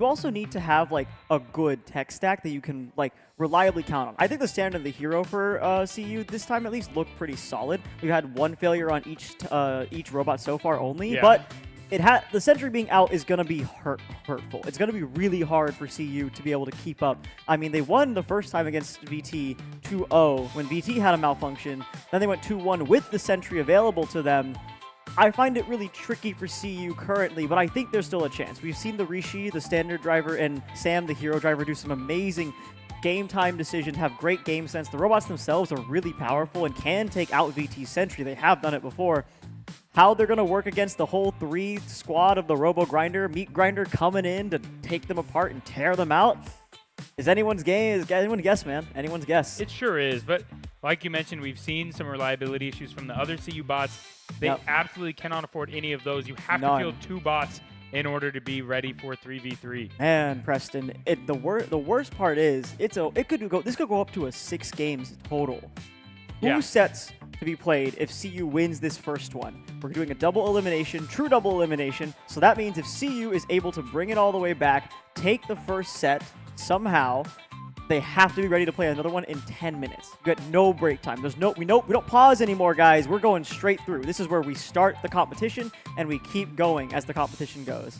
you also need to have like a good tech stack that you can like reliably count on. I think the standard and the hero for CU this time at least looked pretty solid. We've had one failure on each robot so far only, but the sentry being out is going to be hurtful. It's going to be really hard for CU to be able to keep up. I mean, they won the first time against VT 2-0 when VT had a malfunction. Then they went 2-1 with the sentry available to them. I find it really tricky for CU currently, but I think there's still a chance. We've seen the Rishi, the standard driver, and Sam, the hero driver, do some amazing game time decisions, have great game sense. The robots themselves are really powerful and can take out VT sentry. They have done it before. How they're going to work against the whole 3 squad of the Robo Grinder, Meat Grinder coming in to take them apart and tear them out is anyone's game. Is anyone's guess, man. Anyone's guess. It sure is, but like you mentioned, we've seen some reliability issues from the other CU bots. They absolutely cannot afford any of those. You have to field 2 bots in order to be ready for 3v3. Man, Preston, the worst part is this could go up to a 6 games total. 2 sets to be played if CU wins this first one. We're doing a double elimination, true double elimination. So that means if CU is able to bring it all the way back, take the first set somehow, they have to be ready to play another one in 10 minutes. You got no break time. We don't pause anymore, guys. We're going straight through. This is where we start the competition and we keep going as the competition goes.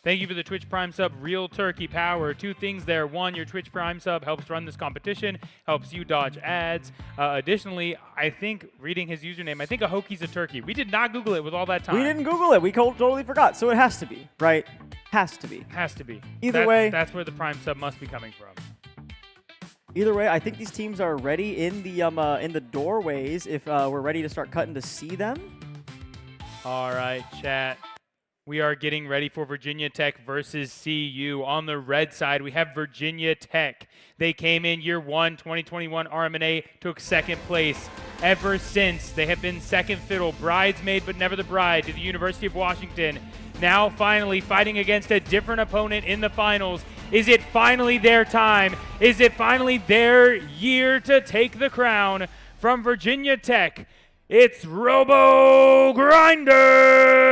Thank you for the Twitch Prime sub, Real Turkey Power. 2 things there. 1, your Twitch Prime sub helps run this competition, helps you dodge ads. Additionally, I think, reading his username, I think a Hoki's a turkey. We did not Google it with all that time. We didn't Google it. We totally forgot. So it has to be, right? Has to be. Has to be. Either way. That's where the Prime sub must be coming from. Either way, I think these teams are ready in the doorways if we're ready to start cutting to see them. All right, chat. We are getting ready for Virginia Tech versus CU. On the red side, we have Virginia Tech. They came in year 1, 2021 RMNA, took 2nd place. Ever since, they have been second fiddle, bridesmaid but never the bride, to the University of Washington. Now finally fighting against a different opponent in the finals. Is it finally their time? Is it finally their year to take the crown? From Virginia Tech, it's Robo Grinder!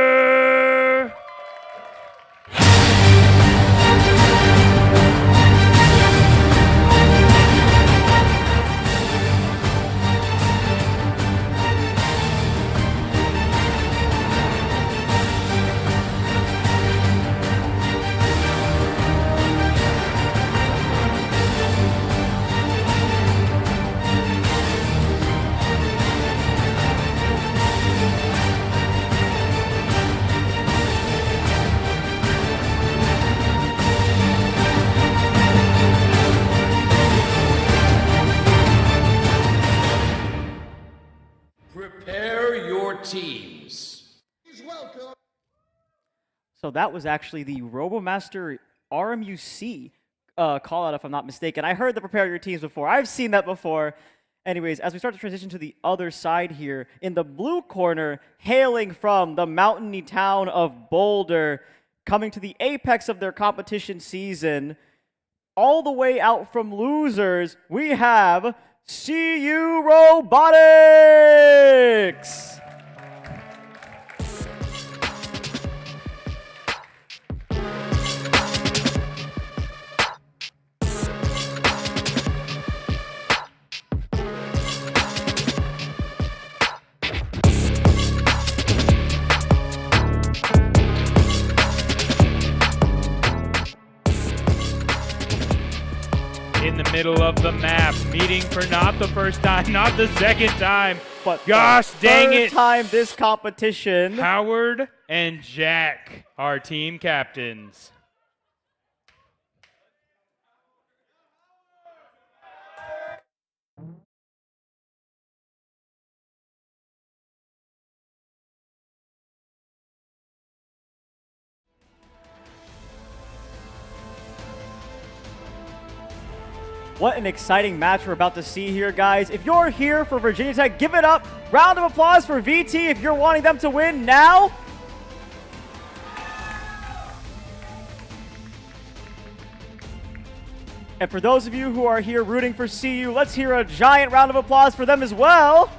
Teams. So that was actually the RoboMaster RMUC call out, if I'm not mistaken. I heard the prepare your teams before. I've seen that before. Anyways, as we start to transition to the other side here, in the blue corner, hailing from the mountainy town of Boulder, coming to the apex of their competition season, all the way out from losers, we have CU Robotics! In the middle of the map, meeting for not the first time, not the second time, but gosh dang it, time this competition. Howard and Jack, our team captains. What an exciting match we're about to see here, guys. If you're here for Virginia Tech, give it up. Round of applause for VT if you're wanting them to win now. And for those of you who are here rooting for CU, let's hear a giant round of applause for them as well.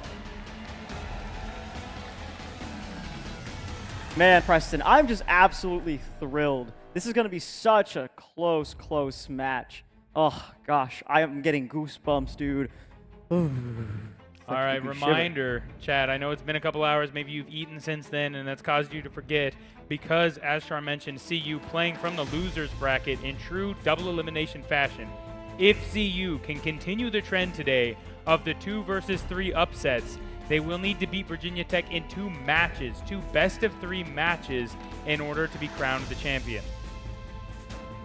Man, Preston, I'm just absolutely thrilled. This is going to be such a close match. Oh, gosh. I am getting goosebumps, dude. All right, reminder, Chad, I know it's been a couple hours. Maybe you've eaten since then, and that's caused you to forget. Because, as Char mentioned, CU playing from the losers bracket in true double elimination fashion. If CU can continue the trend today of the 2 versus 3 upsets, they will need to beat Virginia Tech in 2 matches, 2 best-of-3 matches, in order to be crowned the champion.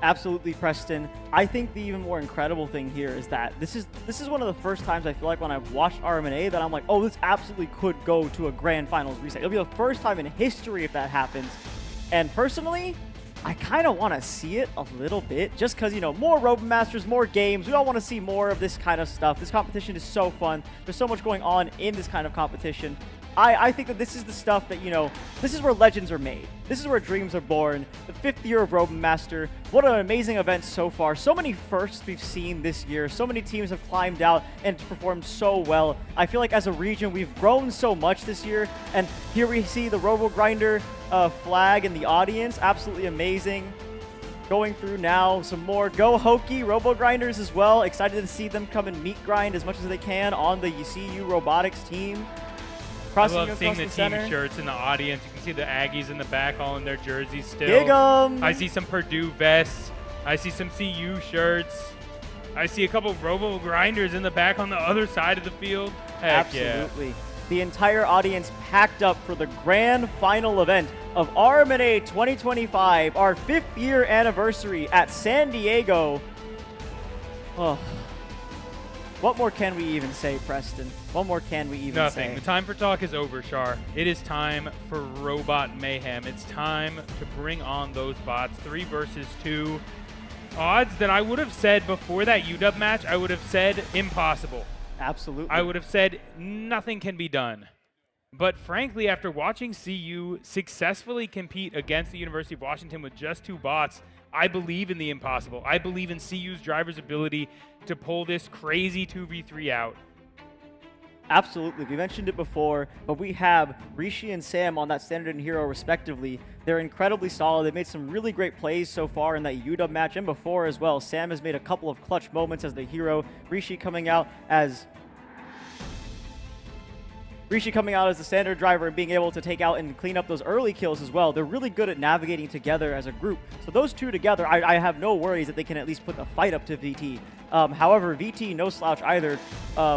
Absolutely, Preston. I think the even more incredible thing here is that this is one of the first times I feel like when I've watched RMNA that I'm like, oh, this absolutely could go to a grand finals reset. It'll be the first time in history if that happens. And personally, I kind of want to see it a little bit just because, you know, more Robomasters, more games. We all want to see more of this kind of stuff. This competition is so fun. There's so much going on in this kind of competition. I think that this is the stuff that, you know, this is where legends are made. This is where dreams are born. The 5th year of Robomaster. What an amazing event so far. So many firsts we've seen this year. So many teams have climbed out and performed so well. I feel like as a region, we've grown so much this year. And here we see the Robo Grinder flag in the audience. Absolutely amazing. Going through now some more Go Hokie Robo Grinders as well. Excited to see them come and meat grind as much as they can on the CU Robotics team. I love seeing the team shirts in the audience. You can see the Aggies in the back all in their jerseys still. Dig 'em! I see some Purdue vests. I see some CU shirts. I see a couple Robo Grinders in the back on the other side of the field. Heck Absolutely. Yeah. The entire audience packed up for the grand final event of RMNA 2025, our 5th year anniversary at San Diego. Oh. What more can we even say, Preston? What more can we even say? Nothing. The time for talk is over, Char. It is time for Robot Mayhem. It's time to bring on those bots. 3 versus 2. Odds that I would have said before that UW match, I would have said impossible. Absolutely. I would have said nothing can be done. But frankly, after watching CU successfully compete against the University of Washington with just 2 bots, I believe in the impossible. I believe in CU's driver's ability to pull this crazy 2v3 out. Absolutely. We mentioned it before, but we have Rishi and Sam on that standard and hero respectively. They're incredibly solid. They've made some really great plays so far in that UW match and before as well. Sam has made a couple of clutch moments as the hero. Rishi coming out as the standard driver and being able to take out and clean up those early kills as well. They're really good at navigating together as a group. So those two together, I have no worries that they can at least put the fight up to VT. However, VT, no slouch either,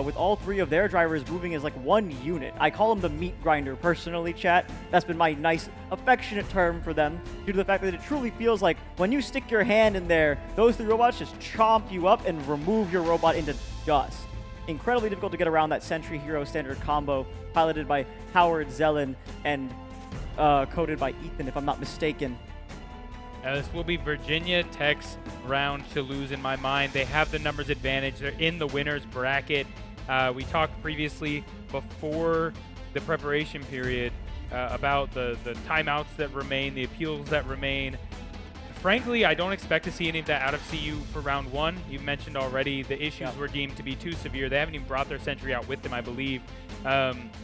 with all 3 of their drivers moving as like one unit. I call them the meat grinder personally, chat. That's been my nice, affectionate term for them due to the fact that it truly feels like when you stick your hand in there, those 3 robots just chomp you up and remove your robot into dust. Incredibly difficult to get around that Sentry Hero standard combo, piloted by Howard Zellen and coded by Ethan, if I'm not mistaken. This will be Virginia Tech's round to lose in my mind. They have the numbers advantage. They're in the winner's bracket. We talked previously before the preparation period about the timeouts that remain, the appeals that remain. Frankly, I don't expect to see any of that out of CU for round 1. You mentioned already the issues were deemed to be too severe. They haven't even brought their Sentry out with them, I believe.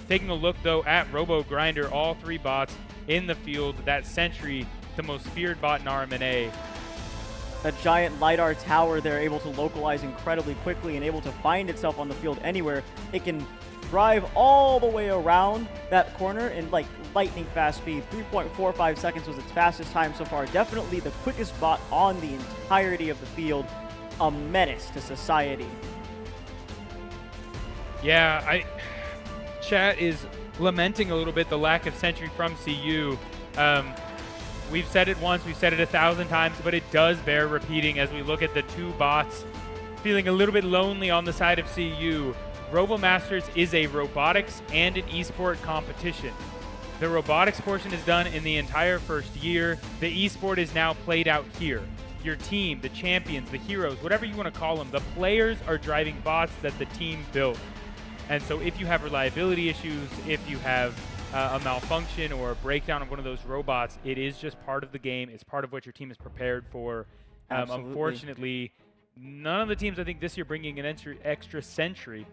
Taking a look, though, at Robo Grinder, all 3 bots in the field. That Sentry, the most feared bot in RMNA. A giant LiDAR tower they're able to localize incredibly quickly and able to find itself on the field anywhere. It can drive all the way around that corner in like lightning fast speed. 3.45 seconds was its fastest time so far. Definitely the quickest bot on the entirety of the field. A menace to society. Yeah, chat is lamenting a little bit the lack of Sentry from CU. We've said it once, we've said it 1,000 times, but it does bear repeating as we look at the 2 bots feeling a little bit lonely on the side of CU. Robomasters is a robotics and an esport competition. The robotics portion is done in the entire first year. The esport is now played out here. Your team, the champions, the heroes, whatever you want to call them, the players are driving bots that the team built. And so if you have reliability issues, if you have a malfunction or a breakdown of one of those robots, it is just part of the game. It's part of what your team is prepared for. Unfortunately, none of the teams, I think, this year bringing an extra Sentry.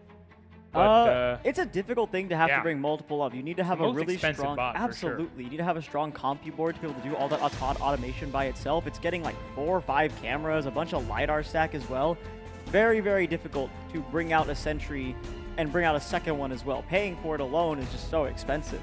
But It's a difficult thing to have yeah. to bring multiple of. You need to have the a most really expensive strong, bot, for sure. absolutely. You need to have a strong compu board to be able to do all that automation by itself. It's getting like 4 or 5 cameras, a bunch of LiDAR stack as well. Very, very difficult to bring out a Sentry and bring out a second one as well. Paying for it alone is just so expensive.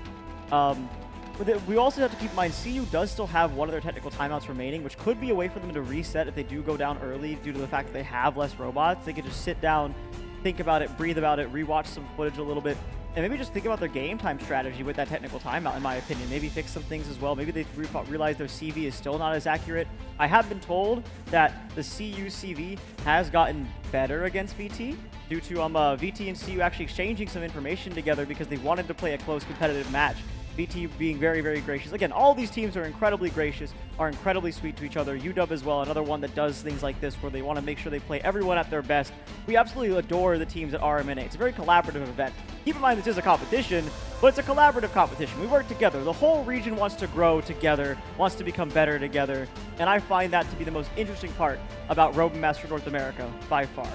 We also have to keep in mind, CU does still have one of their technical timeouts remaining, which could be a way for them to reset if they do go down early due to the fact that they have less robots. They could just sit down, think about it, breathe about it, rewatch some footage a little bit, and maybe just think about their game time strategy with that technical timeout, in my opinion. Maybe fix some things as well. Maybe they realize their CV is still not as accurate. I have been told that the CU CV has gotten better against VT due to VT and CU actually exchanging some information together because they wanted to play a close competitive match. VT being very, very gracious. Again, all these teams are incredibly gracious, are incredibly sweet to each other. UW as well, another one that does things like this where they want to make sure they play everyone at their best. We absolutely adore the teams at RMNA. It's a very collaborative event. Keep in mind this is a competition, but it's a collaborative competition. We work together. The whole region wants to grow together, wants to become better together, and I find that to be the most interesting part about RoboMaster North America by far.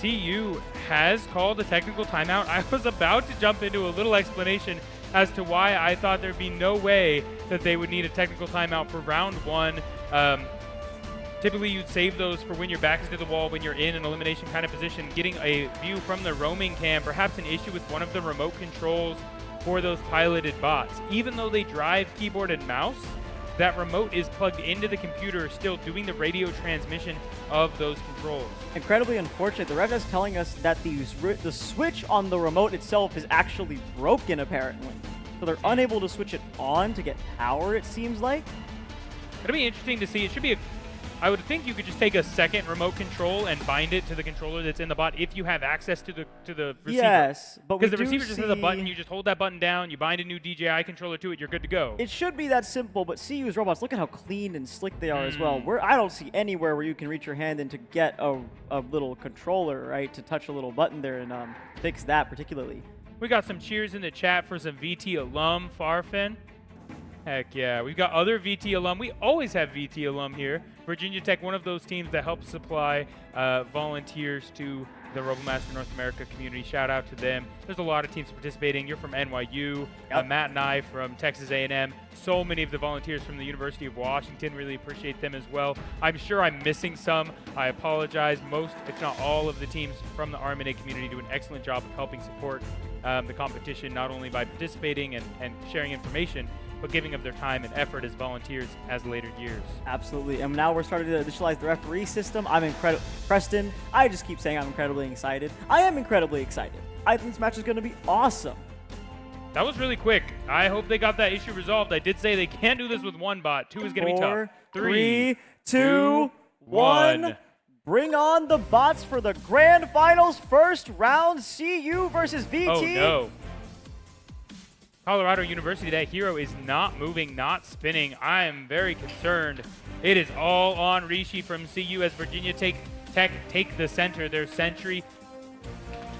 CU has called a technical timeout. I was about to jump into a little explanation as to why I thought there'd be no way that they would need a technical timeout for round 1. Typically, you'd save those for when your back is to the wall, when you're in an elimination kind of position. Getting a view from the roaming cam, perhaps an issue with one of the remote controls for those piloted bots. Even though they drive keyboard and mouse, that remote is plugged into the computer, still doing the radio transmission of those controls. Incredibly unfortunate. The Rev is telling us that the switch on the remote itself is actually broken, apparently. So they're unable to switch it on to get power, it seems like. It'll be interesting to see. It should be I would think you could just take a second remote control and bind it to the controller that's in the bot if you have access to the receiver. Yes, but because the receiver just has a button. You just hold that button down, you bind a new DJI controller to it, you're good to go. It should be that simple, but CU's robots, look at how clean and slick they are as well. I don't see anywhere where you can reach your hand in to get a little controller, right, to touch a little button there and fix that particularly. We got some cheers in the chat for some VT alum, Farfin. Heck yeah. We've got other VT alum. We always have VT alum here. Virginia Tech, one of those teams that helps supply volunteers to the RoboMaster North America community. Shout out to them. There's a lot of teams participating. You're from NYU. Yep. Matt and I from Texas A&M. So many of the volunteers from the University of Washington. Really appreciate them as well. I'm sure I'm missing some. I apologize. Most, if not all, of the teams from the RMNA community do an excellent job of helping support the competition, not only by participating and sharing information, but giving of their time and effort as volunteers as later years. Absolutely. And now we're starting to initialize the referee system. I'm incredible. Preston, I just keep saying I'm incredibly excited. I am incredibly excited. I think this match is going to be awesome. That was really quick. I hope they got that issue resolved. I did say they can't do this with one bot. 2 is going to be tough. 3, 2, 1. Bring on the bots for the grand finals. First round, CU versus VT. Oh, no. Colorado University, that hero is not moving, not spinning. I am very concerned. It is all on Rishi from CU as Virginia Tech take the center. Their Sentry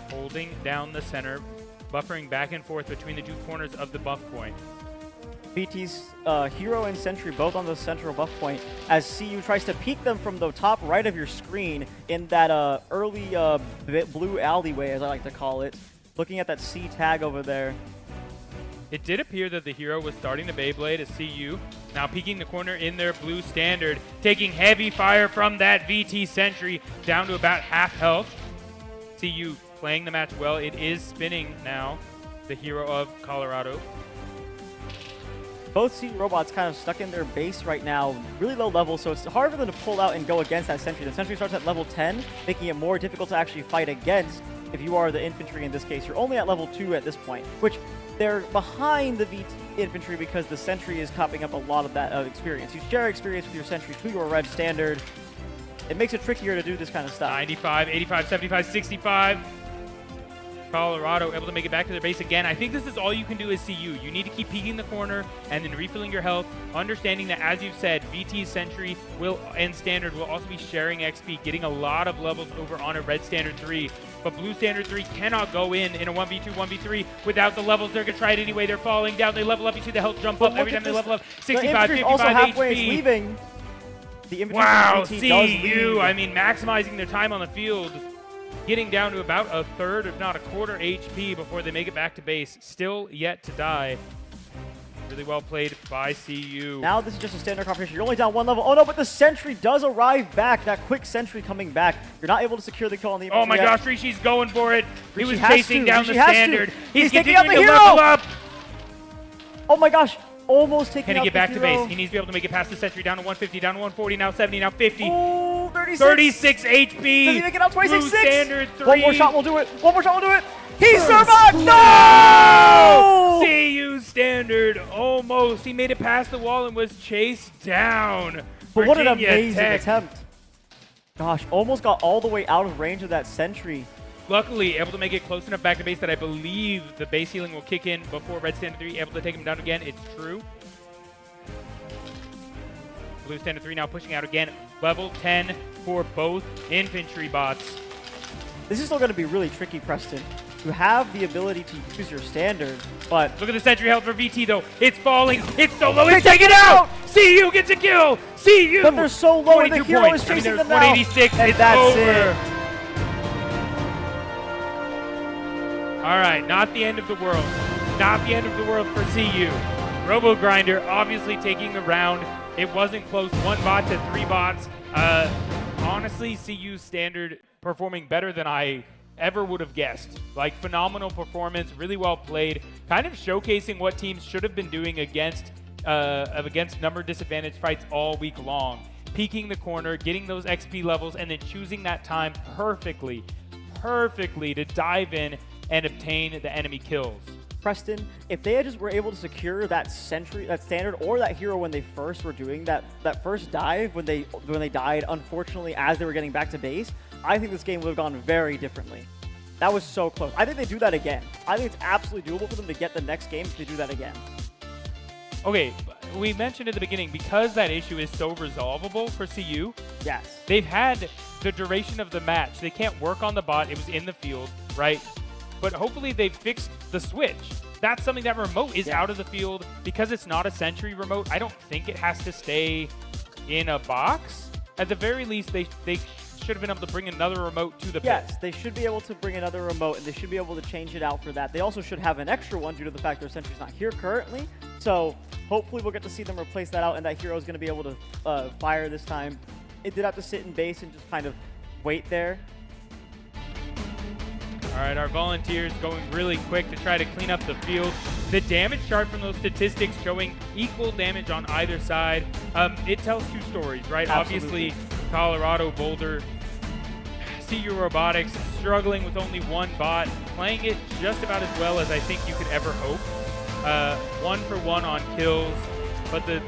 holding down the center, buffering back and forth between the 2 corners of the buff point. VT's hero and Sentry both on the central buff point as CU tries to peek them from the top right of your screen in that early blue alleyway, as I like to call it. Looking at that C tag over there. It did appear that the hero was starting to Beyblade as CU, now peeking the corner in their blue standard, taking heavy fire from that VT Sentry down to about half health. CU playing the match well. It is spinning now, the hero of Colorado. Both CU robots kind of stuck in their base right now, really low level, so it's hard for them to pull out and go against that Sentry. The Sentry starts at level 10, making it more difficult to actually fight against. If you are the infantry in this case, you're only at level 2 at this point, which they're behind the VT infantry because the Sentry is copying up a lot of that experience. You share experience with your Sentry to your red standard. It makes it trickier to do this kind of stuff. 95, 85, 75, 65. Colorado able to make it back to their base again. I think this is all you can do as CU. You need to keep peeking the corner and then refilling your health, understanding that, as you've said, VT's Sentry and Standard will also be sharing XP, getting a lot of levels over on a red Standard 3. But blue Standard 3 cannot go in a 1v2, 1v3 without the levels. They're going to try it anyway. They're falling down. They level up. You see the health jump up every time they level up. 65, 55 also halfway HP. Leaving. The infantry Wow, from VT does leave. CU. I mean, maximizing their time on the field. getting down to about a third, if not a quarter HP before they make it back to base. Still yet to die. Really well played by CU. Now this is just a standard competition. You're only down 1 level. Oh no, but the sentry does arrive back. That quick sentry coming back. You're not able to secure the kill on the Oh my yet. gosh, Rishi's going for it. He was has chasing to. down Rishi the has to. standard. He's taking out the continuing to hero. level up. Oh my gosh, almost taking Can out he get back the to hero. base? He needs to be able to make it past the sentry. Down to 150, down to 140, now 70, now 50. Oh, 36. 36 HP. Does he make it out 26? Blue standard 3. One more shot will do it. One more shot will do it. He First survived. blood. No! CU standard almost. He made it past the wall and was chased down. But what an Virginia amazing Tech. attempt. Gosh, almost got all the way out of range of that sentry. Luckily, able to make it close enough back to base that I believe the base healing will kick in before Red Standard 3. Able to take him down again. It's true. Blue Standard 3 now pushing out again. Level 10 for both infantry bots. This is still going to be really tricky, Preston. You have the ability to use your standard, but Look at the sentry health for VT though. It's falling. It's so low. It's They take taken it out. out. CU gets a kill. CU. but they're so low and the 22 hero points. is chasing I mean, them there's now. 186. And It's that's over. it. All right, not the end of the world. Not the end of the world for CU. Robo Grinder obviously taking the round. It wasn't close. 1 bot to 3 bots. Honestly, CU standard performing better than I ever would have guessed. Like, phenomenal performance, really well played, kind of showcasing what teams should have been doing against number disadvantage fights all week long. Peeking the corner, getting those XP levels, and then choosing that time perfectly to dive in and obtain the enemy kills. Preston, if they just were able to secure that sentry, that standard, or that hero when they first were doing that first dive when they died, unfortunately, as they were getting back to base, I think this game would have gone very differently. That was so close. I think they do that again. I think it's absolutely doable for them to get the next game if they do that again. Okay, we mentioned at the beginning, because that issue is so resolvable for CU, Yes. they've had the duration of the match. They can't work on the bot. It was in the field, right? But hopefully they've fixed the switch. That's something that remote is Yeah. out of the field. Because it's not a sentry remote, I don't think it has to stay in a box. At the very least, they should have been able to bring another remote to the pit. Yes, they should be able to bring another remote, and they should be able to change it out for that. They also should have an extra one due to the fact their sentry's not here currently. So hopefully we'll get to see them replace that out, and that hero is going to be able to fire this time. It did have to sit in base and just kind of wait there. All right, our volunteers going really quick to try to clean up the field. The damage chart from those statistics showing equal damage on either side. It tells two stories, right? Absolutely. Obviously, Colorado, Boulder, CU Robotics struggling with only 1 bot, playing it just about as well as I think you could ever hope. 1 for 1 on kills, but the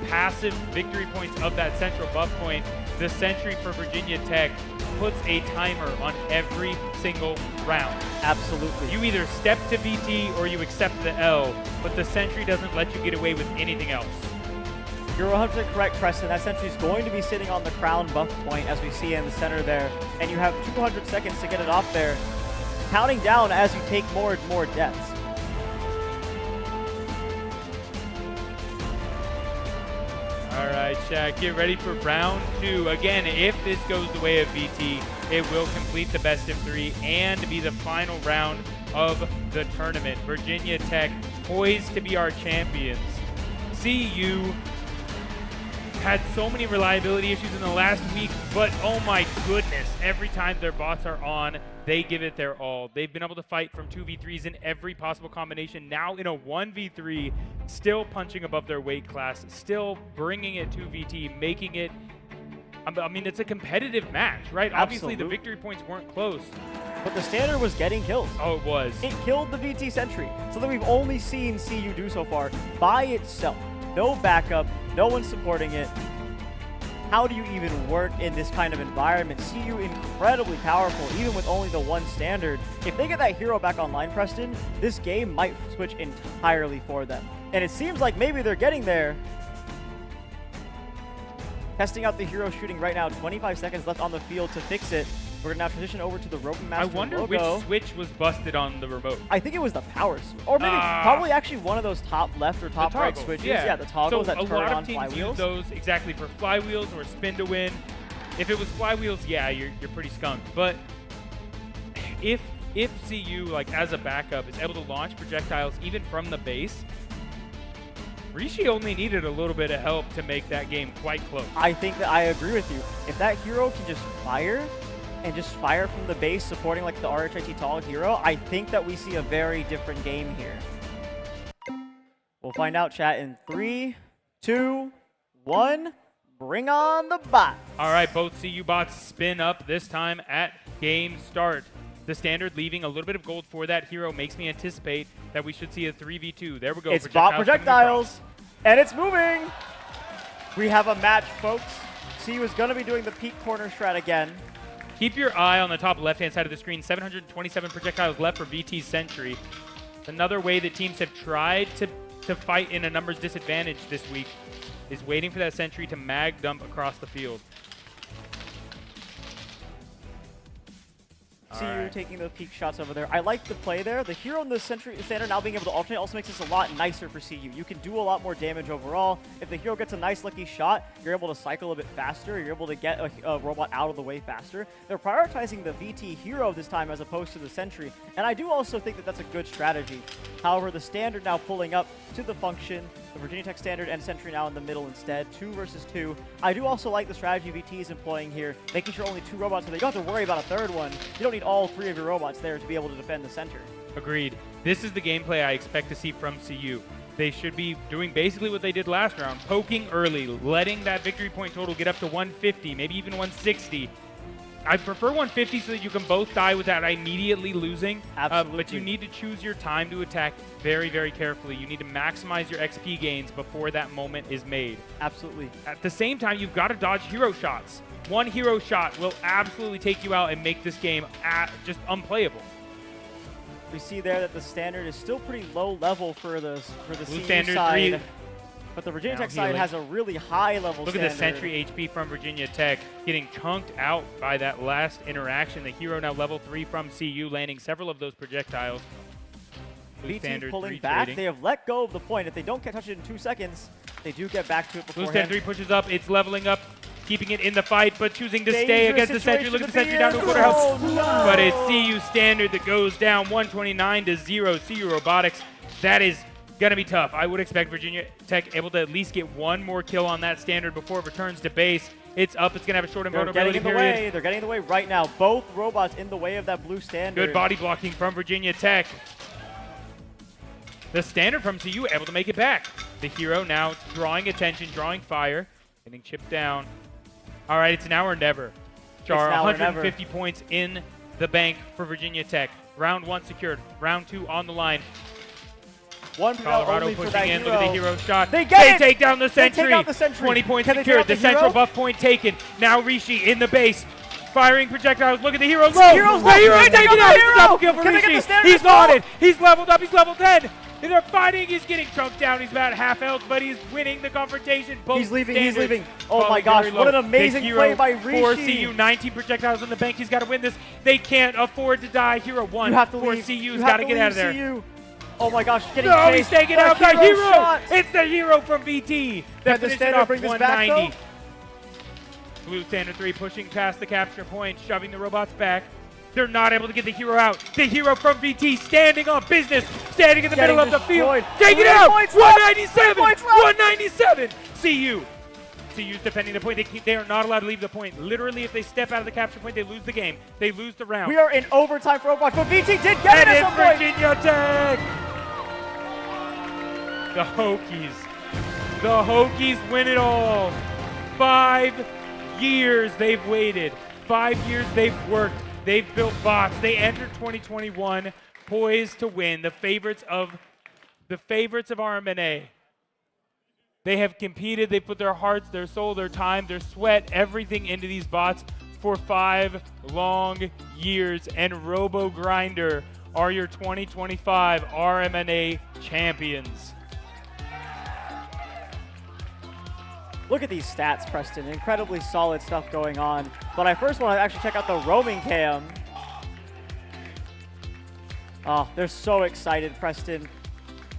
passive victory points of that central buff point, the sentry for Virginia Tech puts a timer on every single round. Absolutely. You either step to VT or you accept the L, but the sentry doesn't let you get away with anything else. You're 100% correct, Preston. That sentry is going to be sitting on the crown buff point, as we see in the center there, and you have 200 seconds to get it off there, counting down as you take more and more deaths. All right, Shaq, get ready for round 2. Again, if this goes the way of VT, it will complete the best of 3 and be the final round of the tournament. Virginia Tech poised to be our champions. CU had so many reliability issues in the last week, but oh my goodness, every time their bots are on, they give it their all. They've been able to fight from 2v3s in every possible combination. Now in a 1v3, still punching above their weight class, still bringing it to VT, making it, I mean, it's a competitive match, right? Obviously, the Absolutely. victory points weren't close. But the standard was getting kills. Oh, it was. It killed the VT sentry. Something we've only seen CU do so far by itself. No backup, no one supporting it. How do you even work in this kind of environment? CU incredibly powerful, even with only the 1 standard. If they get that hero back online, Preston, this game might switch entirely for them. And it seems like maybe they're getting there. Testing out the hero shooting right now. 25 seconds left on the field to fix it. We're going to now transition over to the Rope I Master wonder logo. which switch was busted on the remote. I think it was the power switch. Or maybe probably actually one of those top left or top right toggles, switches. yeah. The toggles So that a turn lot on of teams use flywheels. those exactly for flywheels or spin to win. If it was flywheels, yeah, you're pretty skunked. But if CU, like as a backup, is able to launch projectiles even from the base, Rishi only needed a little bit of help to make that game quite close. I think that I agree with you. If that hero can just fire, and just fire from the base, supporting like the RHIT tall hero, I think that we see a very different game here. We'll find out, chat, in 3, 2, 1. Bring on the bot. All right, both CU bots spin up, this time at game start. The standard leaving a little bit of gold for that hero makes me anticipate that we should see a 3v2. There we go. It's bot projectiles, and it's moving. We have a match, folks. CU is going to be doing the peak corner strat again. Keep your eye on the top left-hand side of the screen. 727 projectiles left for VT's Sentry. Another way that teams have tried to fight in a numbers disadvantage this week is waiting for that Sentry to mag dump across the field. CU taking the peak shots over there. I like the play there. The hero and the Sentry standard now being able to alternate also makes this a lot nicer for CU. You can do a lot more damage overall. If the hero gets a nice lucky shot, you're able to cycle a bit faster. You're able to get a robot out of the way faster. They're prioritizing the VT hero this time as opposed to the Sentry, and I do also think that that's a good strategy. However, the standard now pulling up to the function, the Virginia Tech standard and Sentry now in the middle instead, 2 versus 2. I do also like the strategy VT is employing here, making sure only 2 robots, so they don't have to worry about a third one. You don't need all 3 of your robots there to be able to defend the center. Agreed. This is the gameplay I expect to see from CU. They should be doing basically what they did last round, poking early, letting that victory point total get up to 150, maybe even 160. I prefer 150 so that you can both die without immediately losing. Absolutely. But you need to choose your time to attack very, very carefully. You need to maximize your XP gains before that moment is made. Absolutely. At the same time, you've got to dodge hero shots. One hero shot will absolutely take you out and make this game just unplayable. We see there that the standard is still pretty low level for the Blue CU standard side. 3. But the Virginia Now Tech side healing. has a really high level Look standard. at the Sentry HP from Virginia Tech getting chunked out by that last interaction. The hero now level 3 from CU, landing several of those projectiles. Blue VT standard pulling 3 back. trading. They have let go of the point. If they don't touch it in 2 seconds, they do get back to it Blue beforehand. standard 3 pushes up. It's leveling up, keeping it in the fight, but choosing to stay Dangerous against the Sentry. Look at the Sentry down to a quarter situation health. to be in. Oh, no. But it's CU standard that goes down 129-0. CU Robotics. That is going to be tough. I would expect Virginia Tech able to at least get one more kill on that standard before it returns to base. It's up. It's going to have a short They're invulnerability getting in the period. way. They're getting in the way right now. Both robots in the way of that blue standard. Good body blocking from Virginia Tech. The standard from CU able to make it back. The hero now drawing attention, drawing fire, getting chipped down. All right, it's now or never. Char, now or 150 points in the bank for Virginia Tech. Round 1 secured. Round 2 on the line. One Colorado only for pushing that in. hero. Look at the hero shot. They get it! take down the They take Sentry. out the Sentry. 20 points Can they take secured. out The the central hero? buff point taken. Now Rishi in the base. Firing projectiles. Look at the hero low. Hero's The low. hero They take taken out out. the It's a hero. double kill for Can they get Rishi. the standard He's as well? on it. He's leveled up. He's level 10. And they're fighting. He's getting chunked down. He's about half health, but he's winning the confrontation. Both He's leaving. He's standards leaving. Oh my falling gosh. very What an low. amazing The play hero by for Rishi. CU. 19 projectiles in the bank. He's got to win this. They can't afford to die. Hero 1 You have to for leave. CU's You got have to get out of there. CU. Oh my gosh. Getting No, chased. he's taking The out the hero. shot. It's the hero from VT. Can That the finishes standard off bring this back, 190. Blue standard 3 pushing past the capture point, shoving the robots back. They're not able to get the hero out. The hero from VT standing on business, standing in the Getting middle of the field. destroyed. Take it 3 out. points left. 197. 3 points left. 197. CU. CU's defending the point. They are not allowed to leave the point. Literally, if they step out of the capture point, they lose the game. They lose the round. We are in overtime for Overwatch, but VT did get it And at it's some point. Virginia Tech. The Hokies. The Hokies win it all. 5 years they've waited. 5 years they've worked. They've built bots. They entered 2021 poised to win. The favorites of RMNA. They have competed. They put their hearts, their soul, their time, their sweat, everything into these bots for 5 long years. And Robo Grinder are your 2025 RMNA champions. Look at these stats, Preston. Incredibly solid stuff going on. But I first want to actually check out the roaming cam. Oh, they're so excited, Preston.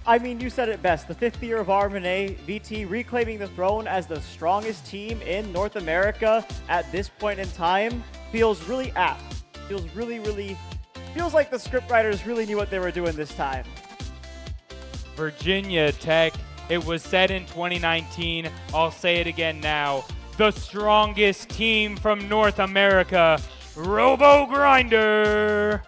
I mean, you said it best. The 5th year of RMNA, VT reclaiming the throne as the strongest team in North America at this point in time feels really apt. Feels really, really Feels like the scriptwriters really knew what they were doing this time. Virginia Tech, it was said in 2019, I'll say it again now, the strongest team from North America, Robo Grinder.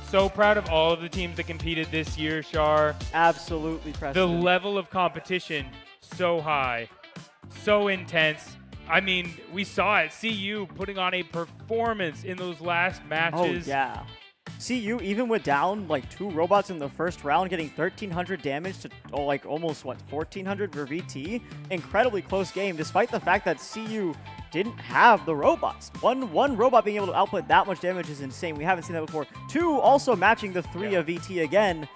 So proud of all of the teams that competed this year, Shar. Absolutely, The Preston. level of competition, so high, so intense. I mean, we saw it. CU putting on a performance in those last matches. Oh, yeah. CU, even with down like 2 robots in the first round, getting 1,300 damage to like almost, what, 1,400 for VT? Incredibly close game, despite the fact that CU didn't have the robots. One robot being able to output that much damage is insane. We haven't seen that before. 2 also matching the 3 of VT again.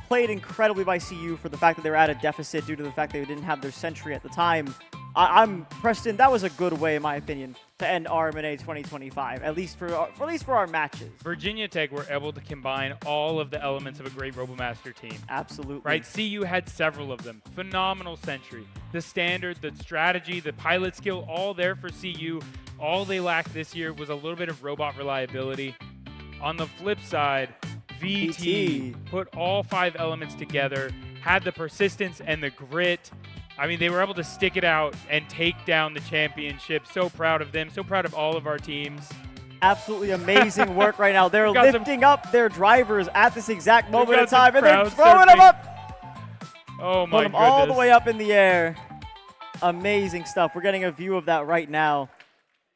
Played incredibly by CU for the fact that they were at a deficit due to the fact they didn't have their sentry at the time. I'm Preston. That was a good way, in my opinion, to end RMNA 2025. At least for our matches. Virginia Tech were able to combine all of the elements of a great RoboMaster team. Absolutely. Right? CU had several of them. Phenomenal sentry. The standard, the strategy, the pilot skill, all there for CU. All they lacked this year was a little bit of robot reliability. On the flip side, VT put all 5 elements together, had the persistence and the grit. I mean, they were able to stick it out and take down the championship. So proud of them. So proud of all of our teams. Absolutely amazing work right now. They're got lifting up their drivers at this exact moment in got some time, and they're crowd throwing them surfing. up. Oh, my Put them goodness. all the way up in the air. Amazing stuff. We're getting a view of that right now.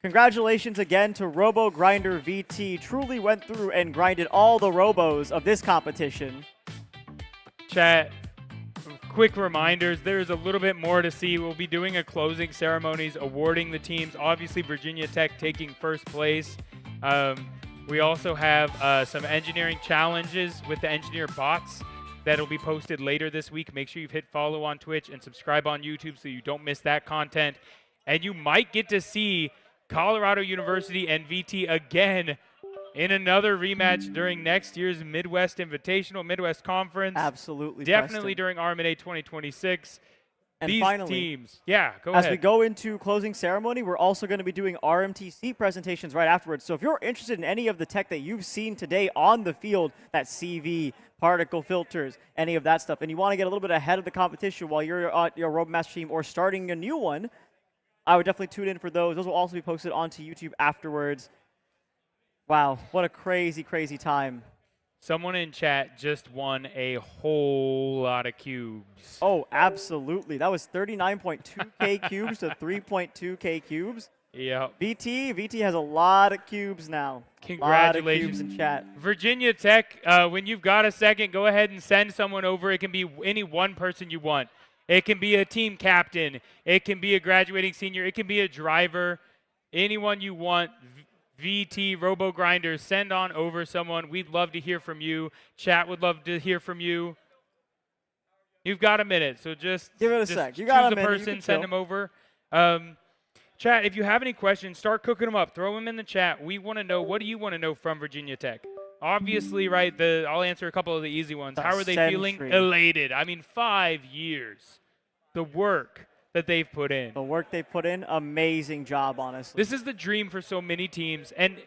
Congratulations again to Robo Grinder VT. Truly went through and grinded all the robos of this competition. Chat, quick reminders, there's a little bit more to see. We'll be doing a closing ceremonies, awarding the teams. Obviously, Virginia Tech taking first place. We also have some engineering challenges with the engineer bots that'll be posted later this week. Make sure you've hit follow on Twitch and subscribe on YouTube so you don't miss that content. And you might get to see Colorado University and VT again in another rematch during next year's Midwest Invitational, Midwest Conference. Absolutely. Definitely Preston. during RMNA 2026. And These finally, teams. Yeah, go as ahead. we go into closing ceremony, we're also going to be doing RMTC presentations right afterwards. So if you're interested in any of the tech that you've seen today on the field, that CV, particle filters, any of that stuff, and you want to get a little bit ahead of the competition while you're on your RoboMaster team or starting a new one, I would definitely tune in for those. Those will also be posted onto YouTube afterwards. Wow, what a crazy, crazy time. Someone in chat just won a whole lot of cubes. Oh, absolutely. That was 39.2K cubes to 3.2K cubes. Yep. VT has a lot of cubes now. Congratulations. A lot of cubes in chat. Virginia Tech, when you've got a second, go ahead and send someone over. It can be any one person you want. It can be a team captain. It can be a graduating senior. It can be a driver. Anyone you want. VT, Robo Grinders, send on over someone. We'd love to hear from you. Chat would love to hear from you. You've got a minute, so just give it a just sec. You got choose a minute. person, send them over. Chat, if you have any questions, start cooking them up. Throw them in the chat. We want to know, what do you want to know from Virginia Tech? Obviously, right, I'll answer a couple of the easy ones. How are they feeling? Elated. I mean, 5 years. The work that they've put in. The work they put in, amazing job, honestly. This is the dream for so many teams, and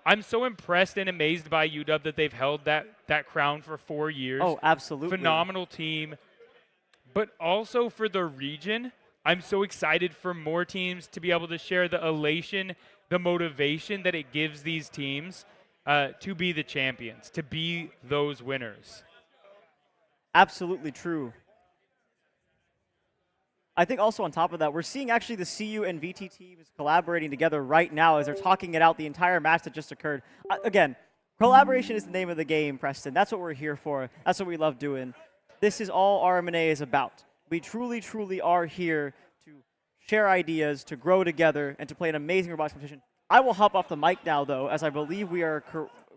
I'm so impressed and amazed by UW that they've held that crown for 4 years. Oh, absolutely. Phenomenal team. But also for the region, I'm so excited for more teams to be able to share the elation, the motivation that it gives these teams to be the champions, to be those winners. Absolutely true. I think also on top of that, we're seeing actually the CU and VT teams collaborating together right now as they're talking it out the entire match that just occurred. Again, collaboration is the name of the game, Preston. That's what we're here for. That's what we love doing. This is all RMNA is about. We truly, truly are here to share ideas, to grow together, and to play an amazing robotics competition. I will hop off the mic now, though, as I believe we are,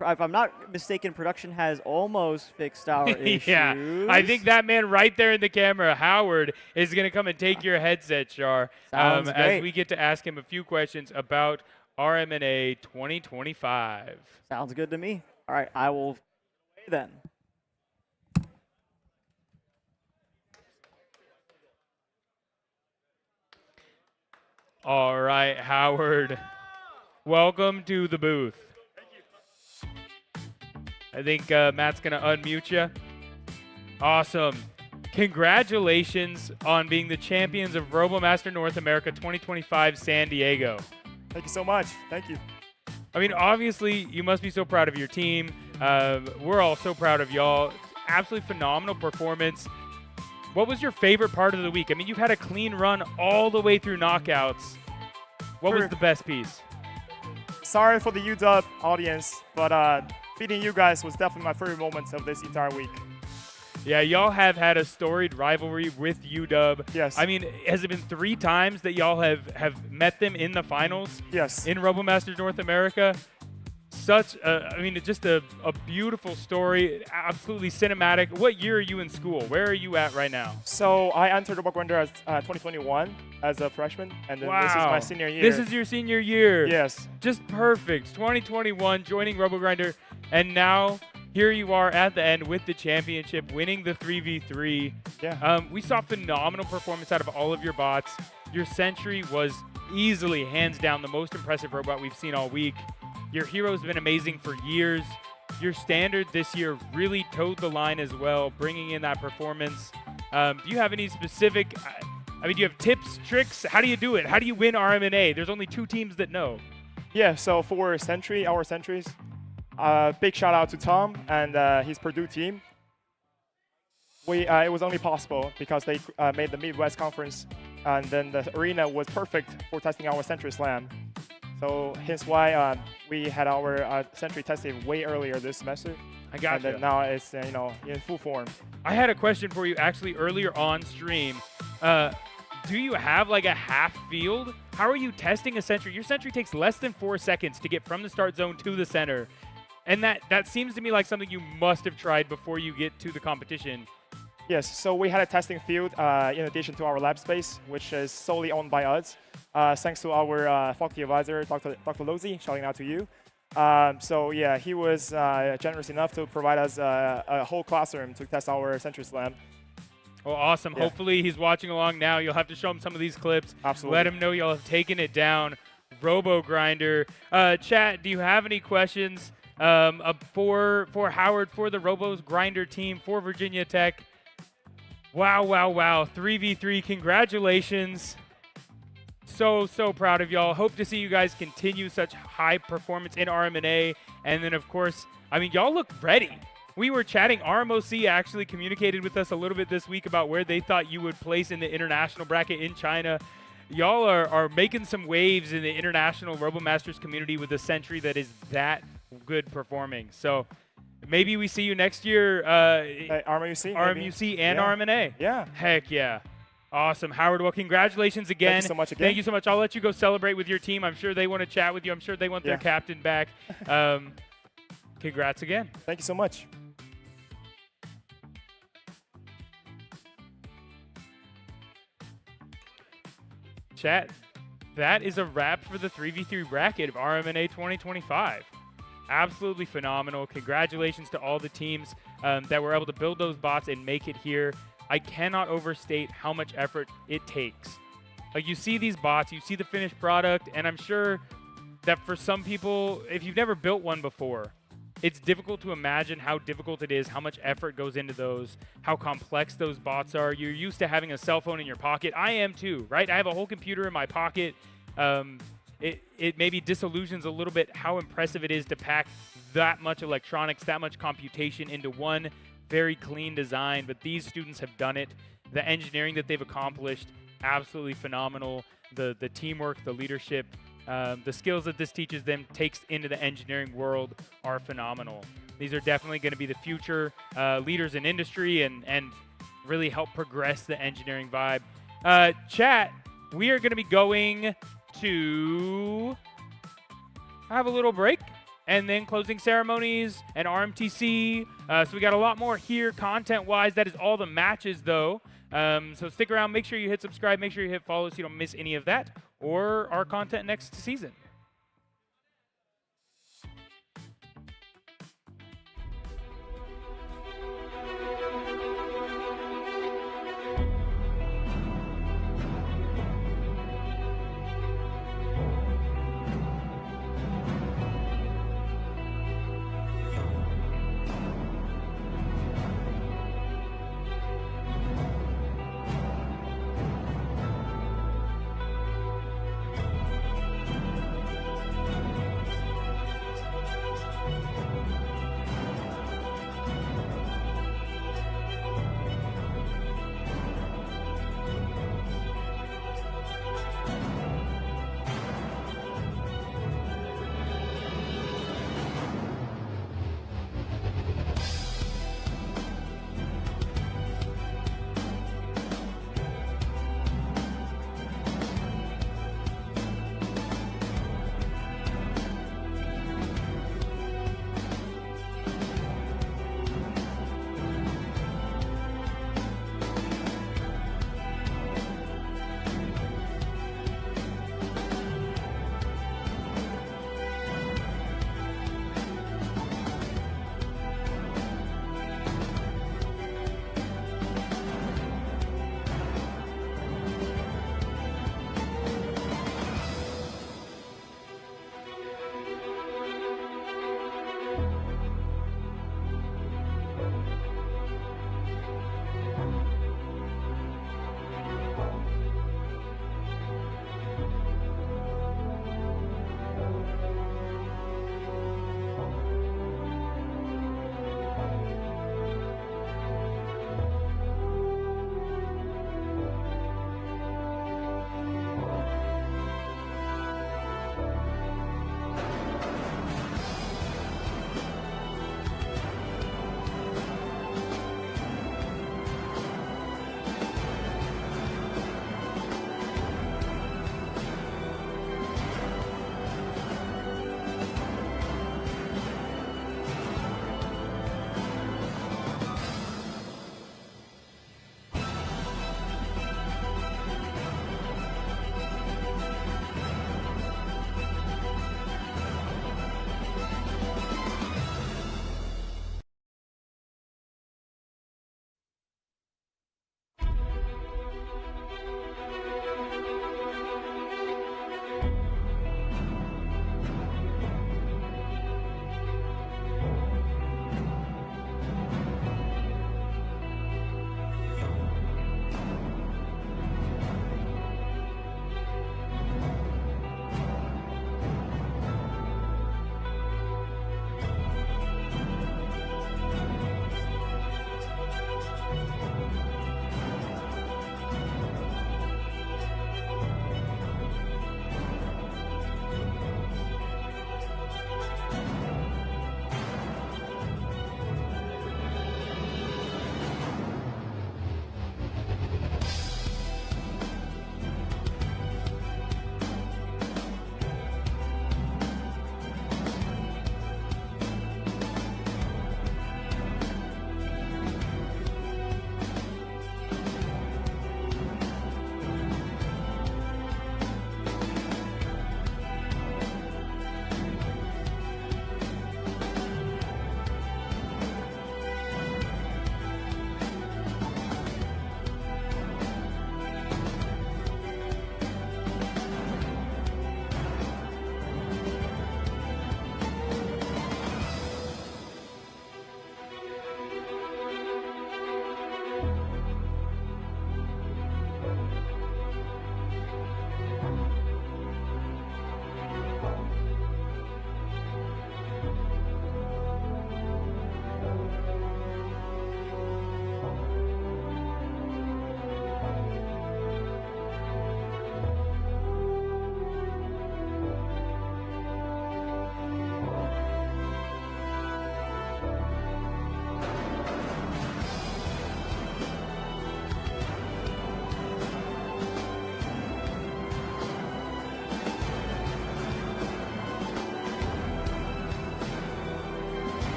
if I'm not mistaken, production has almost fixed our issues. Yeah, I think that man right there in the camera, Howard, is going to come and take your headset, Char, Sounds great. as we get to ask him a few questions about RMNA 2025. Sounds good to me. All right, I will then. All right, Howard. Welcome to the booth. I think Matt's going to unmute you. Awesome. Congratulations on being the champions of RoboMaster North America 2025 San Diego. Thank you so much. Thank you. I mean, obviously, you must be so proud of your team. We're all so proud of y'all. Absolutely phenomenal performance. What was your favorite part of the week? I mean, you've had a clean run all the way through knockouts. What was the best piece? Sorry for the UW audience, but beating you guys was definitely my favorite moment of this entire week. Yeah, y'all have had a storied rivalry with UW. Yes. I mean, has it been 3 times that y'all have met them in the finals? Yes. In RoboMasters North America? Such just a beautiful story, absolutely cinematic. What year are you in school? Where are you at right now? So I entered RoboGrinder as 2021 as a freshman, and then this is my senior year. This is your senior year. Yes. Just perfect. 2021, joining RoboGrinder, and now here you are at the end with the championship, winning the 3v3. Yeah. We saw phenomenal performance out of all of your bots. Your Sentry was easily, hands down, the most impressive robot we've seen all week. Your hero's been amazing for years. Your standard this year really towed the line as well, bringing in that performance. Do you have any specific, do you have tips, tricks? How do you do it? How do you win RMNA? There's only 2 teams that know. Yeah, so for our Sentries, big shout out to Tom and his Purdue team. It was only possible because they made the Midwest Conference, and then the arena was perfect for testing our Sentry Slam. So hence why we had our Sentry tested way earlier this semester. I got you. And then now it's in full form. I had a question for you actually earlier on stream. Do you have like a half field? How are you testing a Sentry? Your Sentry takes less than 4 seconds to get from the start zone to the center. And that seems to me like something you must have tried before you get to the competition. Yes, so we had a testing field in addition to our lab space, which is solely owned by us. Thanks to our faculty advisor, Dr. Lozzi, shouting out to you. So yeah, he was generous enough to provide us a whole classroom to test our Sentry Slam. Well, awesome. Yeah. Hopefully he's watching along now. You'll have to show him some of these clips. Absolutely. Let him know y'all have taken it down. RoboGrinder. Chat, do you have any questions for Howard, for the RoboGrinder team, for Virginia Tech? Wow, wow, wow. 3v3, congratulations. So proud of y'all. Hope to see you guys continue such high performance in RMNA. And then, of course, I mean, y'all look ready. We were chatting. RMOC actually communicated with us a little bit this week about where they thought you would place in the international bracket in China. Y'all are making some waves in the international RoboMasters community with a Sentry that is that good performing. So maybe we see you next year. RMUC and RMNA. Yeah. Heck yeah. Awesome. Howard, well, congratulations again. Thank you so much again. Thank you so much. I'll let you go celebrate with your team. I'm sure they want to chat with you. I'm sure they want their captain back. Congrats again. Thank you so much. Chat, that is a wrap for the 3v3 bracket of RMNA 2025. Absolutely phenomenal. Congratulations to all the teams that were able to build those bots and make it here. I cannot overstate how much effort it takes. Like, you see these bots, you see the finished product, and I'm sure that for some people, if you've never built one before, it's difficult to imagine how difficult it is, how much effort goes into those, how complex those bots are. You're used to having a cell phone in your pocket. I am too, right? I have a whole computer in my pocket. It maybe disillusions a little bit how impressive it is to pack that much electronics, that much computation into one very clean design, but these students have done it. The engineering that they've accomplished, absolutely phenomenal. The teamwork, the leadership, the skills that this teaches them, takes into the engineering world, are phenomenal. These are definitely going to be the future leaders in industry and really help progress the engineering vibe. Chat, we are going to be going to have a little break, and then closing ceremonies and RMTC. So we got a lot more here content-wise. That is all the matches, though. So stick around. Make sure you hit subscribe. Make sure you hit follow so you don't miss any of that or our content next season.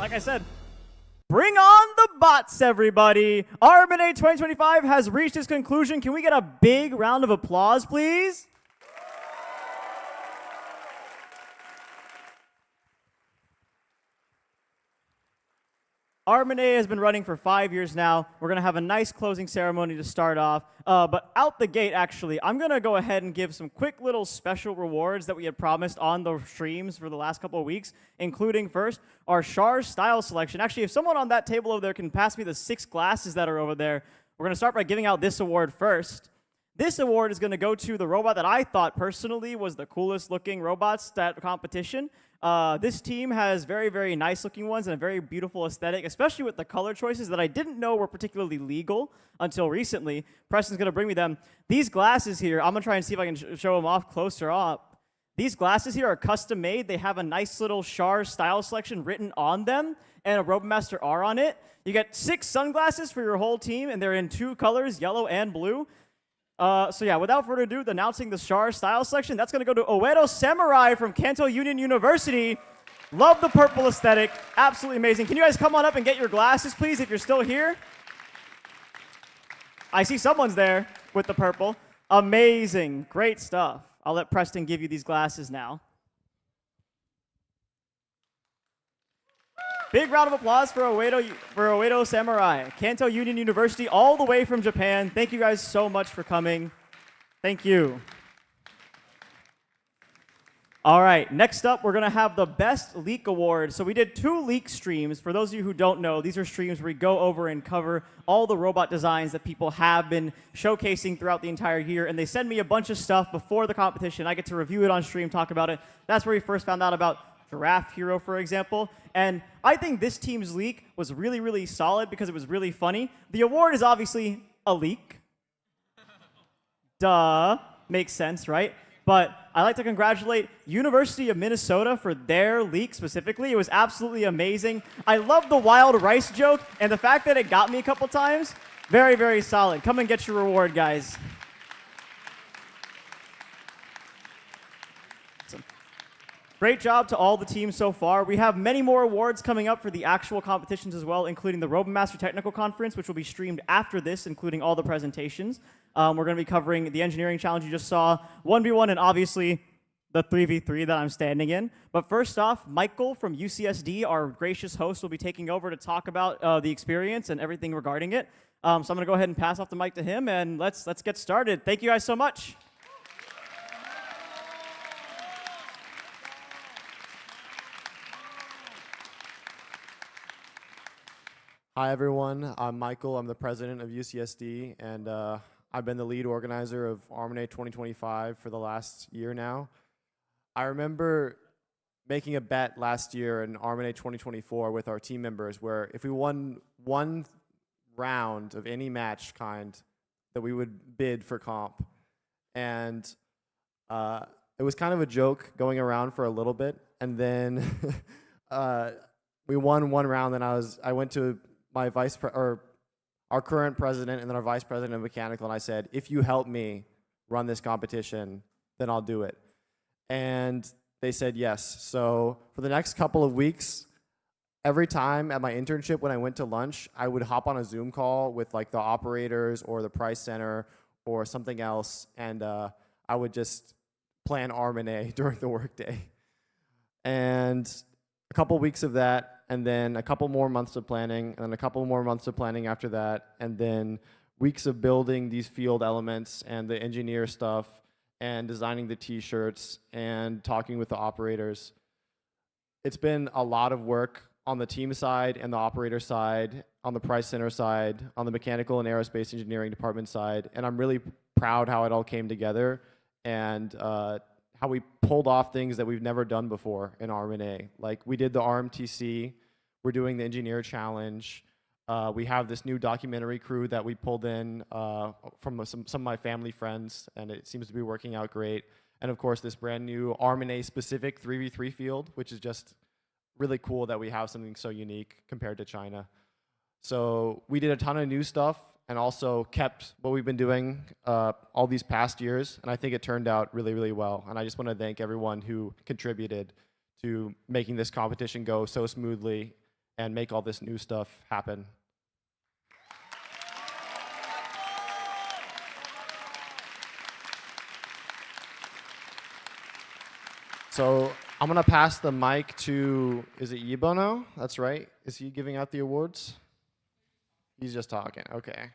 like I said, bring on the bots, everybody. RMNA 2025 has reached its conclusion. Can we get a big round of applause, please? RMNA has been running for 5 years now. We're going to have a nice closing ceremony to start off. But out the gate, actually, I'm going to go ahead and give some quick little special rewards that we had promised on the streams for the last couple of weeks, including first, our Char style selection. Actually, if someone on that table over there can pass me the 6 glasses that are over there, we're going to start by giving out this award first. This award is going to go to the robot that I thought personally was the coolest looking robots at competition. This team has very, very nice looking ones and a very beautiful aesthetic, especially with the color choices that I didn't know were particularly legal until recently. Preston's going to bring me them. These glasses here, I'm going to try and see if I can show them off closer up. These glasses here are custom made. They have a nice little Char style selection written on them and a Robemaster R on it. You get 6 sunglasses for your whole team, and they're in 2 colors, yellow and blue. So yeah, without further ado, announcing the Char style selection, that's going to go to Oedo Samurai from Kanto Union University. Love the purple aesthetic. Absolutely amazing. Can you guys come on up and get your glasses, please, if you're still here? I see someone's there with the purple. Amazing. Great stuff. I'll let Preston give you these glasses now. Big round of applause for Oedo Samurai, Kanto Union University, all the way from Japan. Thank you guys so much for coming. Thank you. All right, next up, we're going to have the Best Leak Award. So we did 2 leak streams. For those of you who don't know, these are streams where we go over and cover all the robot designs that people have been showcasing throughout the entire year, and they send me a bunch of stuff before the competition. I get to review it on stream, talk about it. That's where we first found out about Giraffe Hero, for example. And I think this team's leak was really, really solid because it was really funny. The award is obviously a leak. Duh. Makes sense, right? But I'd like to congratulate University of Minnesota for their leak specifically. It was absolutely amazing. I love the wild rice joke, and the fact that it got me a couple times, very, very solid. Come and get your reward, guys. Great job to all the teams so far. We have many more awards coming up for the actual competitions as well, including the Robemaster Technical Conference, which will be streamed after this, including all the presentations. We're going to be covering the engineering challenge you just saw, 1v1, and obviously the 3v3 that I'm standing in. But first off, Michael from UCSD, our gracious host, will be taking over to talk about the experience and everything regarding it. So I'm going to go ahead and pass off the mic to him, and let's get started. Thank you guys so much. Hi, everyone. I'm Michael. I'm the president of UCSD, and I've been the lead organizer of RMNA 2025 for the last year now. I remember making a bet last year in RMNA 2024 with our team members where if we won one round of any match kind, that we would bid for comp. And it was kind of a joke going around for a little bit, and then we won one round, and I went to my our current president and then our vice president of mechanical, and I said, if you help me run this competition, then I'll do it. And they said yes. So for the next couple of weeks, every time at my internship when I went to lunch, I would hop on a Zoom call with like the operators or the price center or something else, and I would just plan RMNA during the workday. And a couple weeks of that, and then a couple more months of planning, and then a couple more months of planning after that, and then weeks of building these field elements and the engineer stuff and designing the t-shirts and talking with the operators. It's been a lot of work on the team side and the operator side, on the price center side, on the mechanical and aerospace engineering department side, and I'm really proud how it all came together and how we pulled off things that we've never done before in RMNA. Like we did the RMTC, we're doing the engineer challenge. We have this new documentary crew that we pulled in from some of my family friends, and it seems to be working out great. And of course, this brand new RMNA specific 3v3 field, which is just really cool that we have something so unique compared to China. So we did a ton of new stuff and also kept what we've been doing all these past years, and I think it turned out really, really well. And I just want to thank everyone who contributed to making this competition go so smoothly and make all this new stuff happen. So I'm gonna pass the mic to, is it Yibo now? That's right. Is he giving out the awards? He's just talking, okay.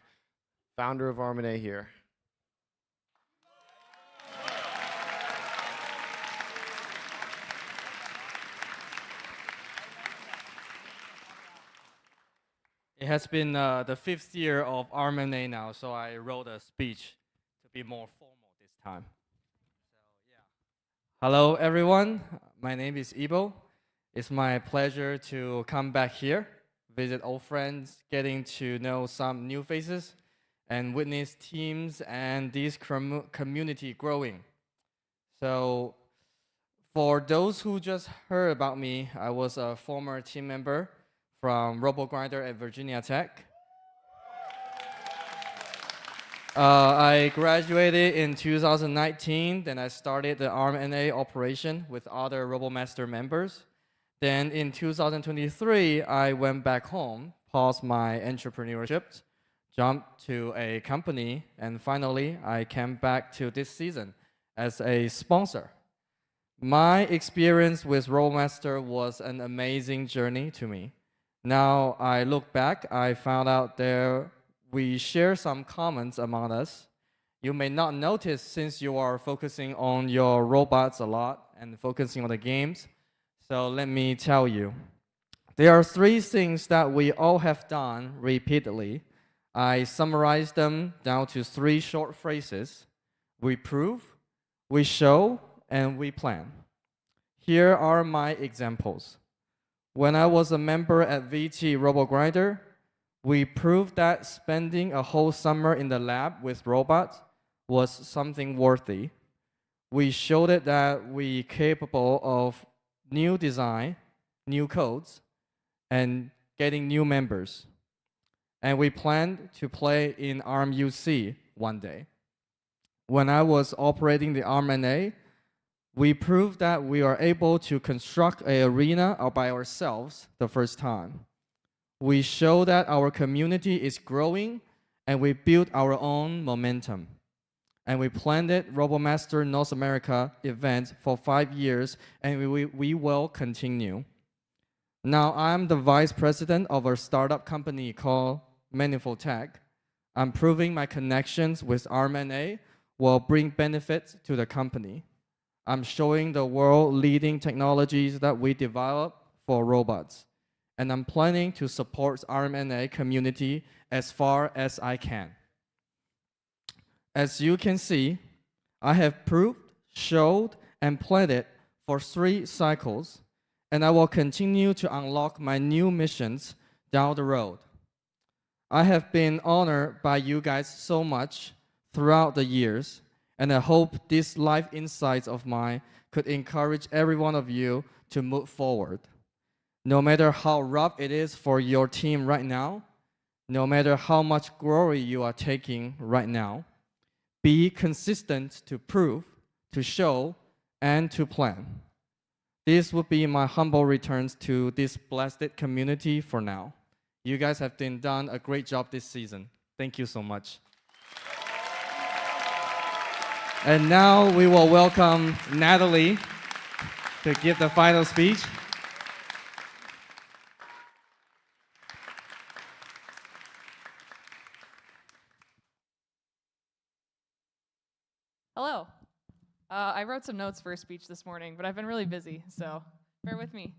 Founder of RMNA here. It has been the 5th year of RMNA now, so I wrote a speech to be more formal this time. Hello, everyone. My name is Ibo. It's my pleasure to come back here, visit old friends, getting to know some new faces, and witness teams and this community growing. So, for those who just heard about me, I was a former team member from RoboGrinder at Virginia Tech. I graduated in 2019, then I started the RMNA operation with other RoboMaster members. Then in 2023, I went back home, paused my entrepreneurship, jumped to a company, and finally, I came back to this season as a sponsor. My experience with RoboMaster was an amazing journey to me. Now I look back, I found out we share some comments among us. You may not notice since you are focusing on your robots a lot and focusing on the games. So let me tell you. There are 3 things that we all have done repeatedly. I summarized them down to 3 short phrases. We prove, we show, and we plan. Here are my examples. When I was a member at VT RoboGrinder, we proved that spending a whole summer in the lab with robots was something worthy. We showed it that we capable of new design, new codes, and getting new members. And we planned to play in RMUC one day. When I was operating the RMNA, we proved that we are able to construct an arena all by ourselves the first time. We show that our community is growing, and we built our own momentum. And we planned RoboMaster North America event for 5 years, and we will continue. Now I'm the vice president of a startup company called Manifold Tech. I'm proving my connections with RMNA will bring benefits to the company. I'm showing the world leading technologies that we develop for robots. And I'm planning to support RMNA community as far as I can. As you can see, I have proved, showed, and planned it for 3 cycles, and I will continue to unlock my new missions down the road. I have been honored by you guys so much throughout the years, and I hope these life insights of mine could encourage every one of you to move forward. No matter how rough it is for your team right now, no matter how much glory you are taking right now, be consistent to prove, to show, and to plan. This would be my humble returns to this blessed community for now. You guys have done a great job this season. Thank you so much. And now we will welcome Natalie to give the final speech. Hello. I wrote some notes for a speech this morning, but I've been really busy, so bear with me.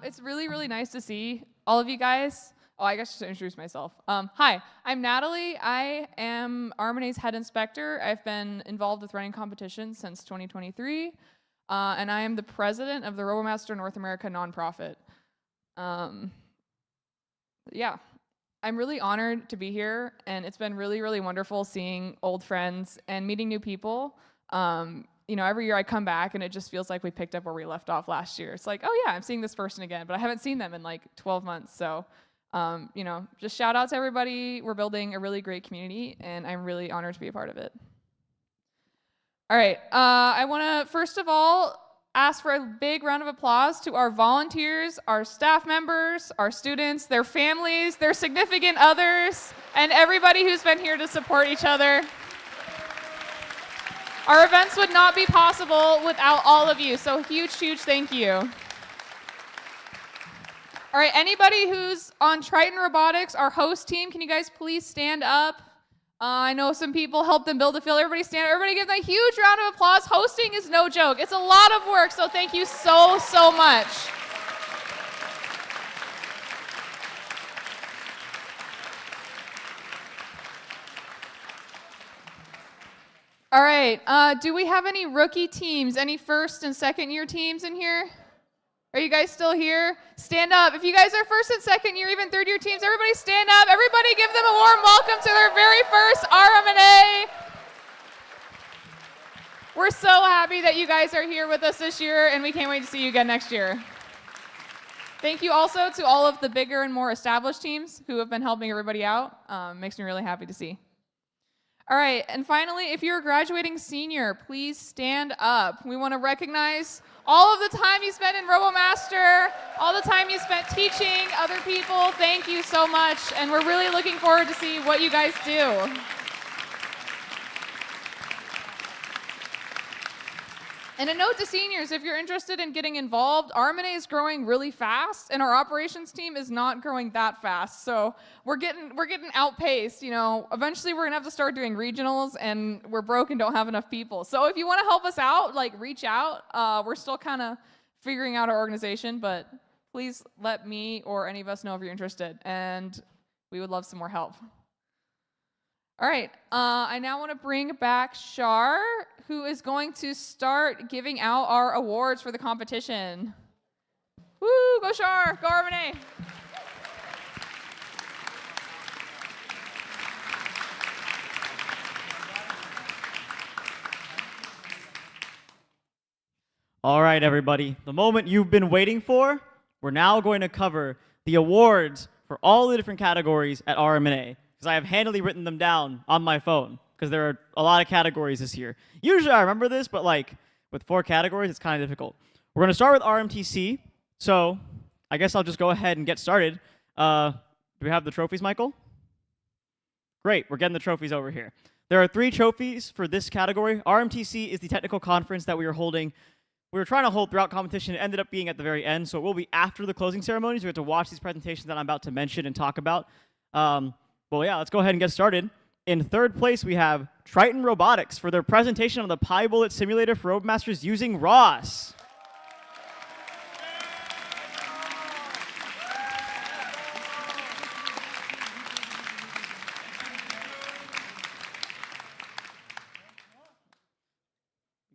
It's really, really nice to see all of you guys. Oh, I guess I should introduce myself. Hi, I'm Natalie. I am RMNA's head inspector. I've been involved with running competitions since 2023, and I am the president of the RoboMaster North America nonprofit. Yeah. I'm really honored to be here, and it's been really, really wonderful seeing old friends and meeting new people. Every year I come back, and it just feels like we picked up where we left off last year. It's like, oh yeah, I'm seeing this person again, but I haven't seen them in like 12 months. So, just shout out to everybody. We're building a really great community, and I'm really honored to be a part of it. All right, I want to, first of all, ask for a big round of applause to our volunteers, our staff members, our students, their families, their significant others, and everybody who's been here to support each other. Our events would not be possible without all of you, so huge, huge thank you. All right, anybody who's on Triton Robotics, our host team, can you guys please stand up? I know some people helped them build the field. Everybody stand up. Everybody give them a huge round of applause. Hosting is no joke. It's a lot of work, so thank you so, so much. All right, do we have any rookie teams, any first and second year teams in here? Are you guys still here? Stand up. If you guys are first and second year, even third year teams, everybody stand up. Everybody give them a warm welcome to their very first RMNA. We're so happy that you guys are here with us this year, and we can't wait to see you again next year. Thank you also to all of the bigger and more established teams who have been helping everybody out. Makes me really happy to see. All right, and finally, if you're a graduating senior, please stand up. We want to recognize all of the time you spent in RoboMaster, all the time you spent teaching other people. Thank you so much, and we're really looking forward to see what you guys do. And a note to seniors, if you're interested in getting involved, RMNA is growing really fast, and our operations team is not growing that fast. So we're getting outpaced. You know, eventually we're gonna have to start doing regionals, and we're broke and don't have enough people. So if you want to help us out, like reach out. We're still kind of figuring out our organization, but please let me or any of us know if you're interested, and we would love some more help. All right, I now want to bring back Shar, who is going to start giving out our awards for the competition. Woo, go Shar, go RMNA. All right, everybody, the moment you've been waiting for, we're now going to cover the awards for all the different categories at RMNA. Because I have handily written them down on my phone, because there are a lot of categories this year. Usually I remember this, but like with 4 categories, it's kind of difficult. We're going to start with RMTC, so I guess I'll just go ahead and get started. Do we have the trophies, Michael? Great, we're getting the trophies over here. There are 3 trophies for this category. RMTC is the technical conference that we were trying to hold throughout competition. It ended up being at the very end, so it will be after the closing ceremonies. We have to watch these presentations that I'm about to mention and talk about. Well, yeah, let's go ahead and get started. In 3rd place, we have Triton Robotics for their presentation on the Pi Bullet simulator for Roadmasters using ROS.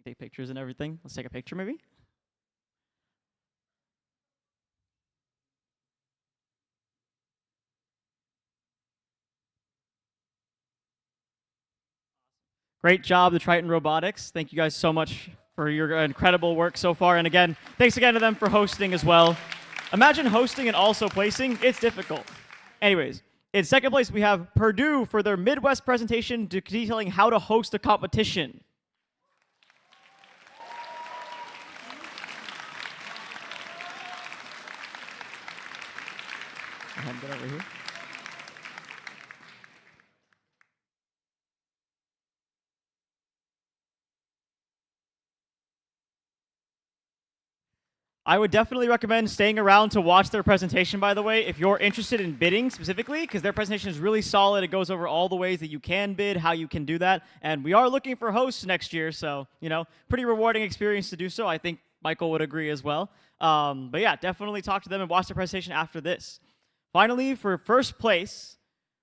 Take pictures and everything. Let's take a picture, maybe. Great job, the Triton Robotics. Thank you guys so much for your incredible work so far. And again, thanks again to them for hosting as well. Imagine hosting and also placing. It's difficult. Anyways, in 2nd place, we have Purdue for their Midwest presentation detailing how to host a competition. Get over here. I would definitely recommend staying around to watch their presentation, by the way, if you're interested in bidding specifically, because their presentation is really solid. It goes over all the ways that you can bid, how you can do that. And we are looking for hosts next year, so, you know, pretty rewarding experience to do so. I think Michael would agree as well. But yeah, definitely talk to them and watch the presentation after this. Finally, for 1st place,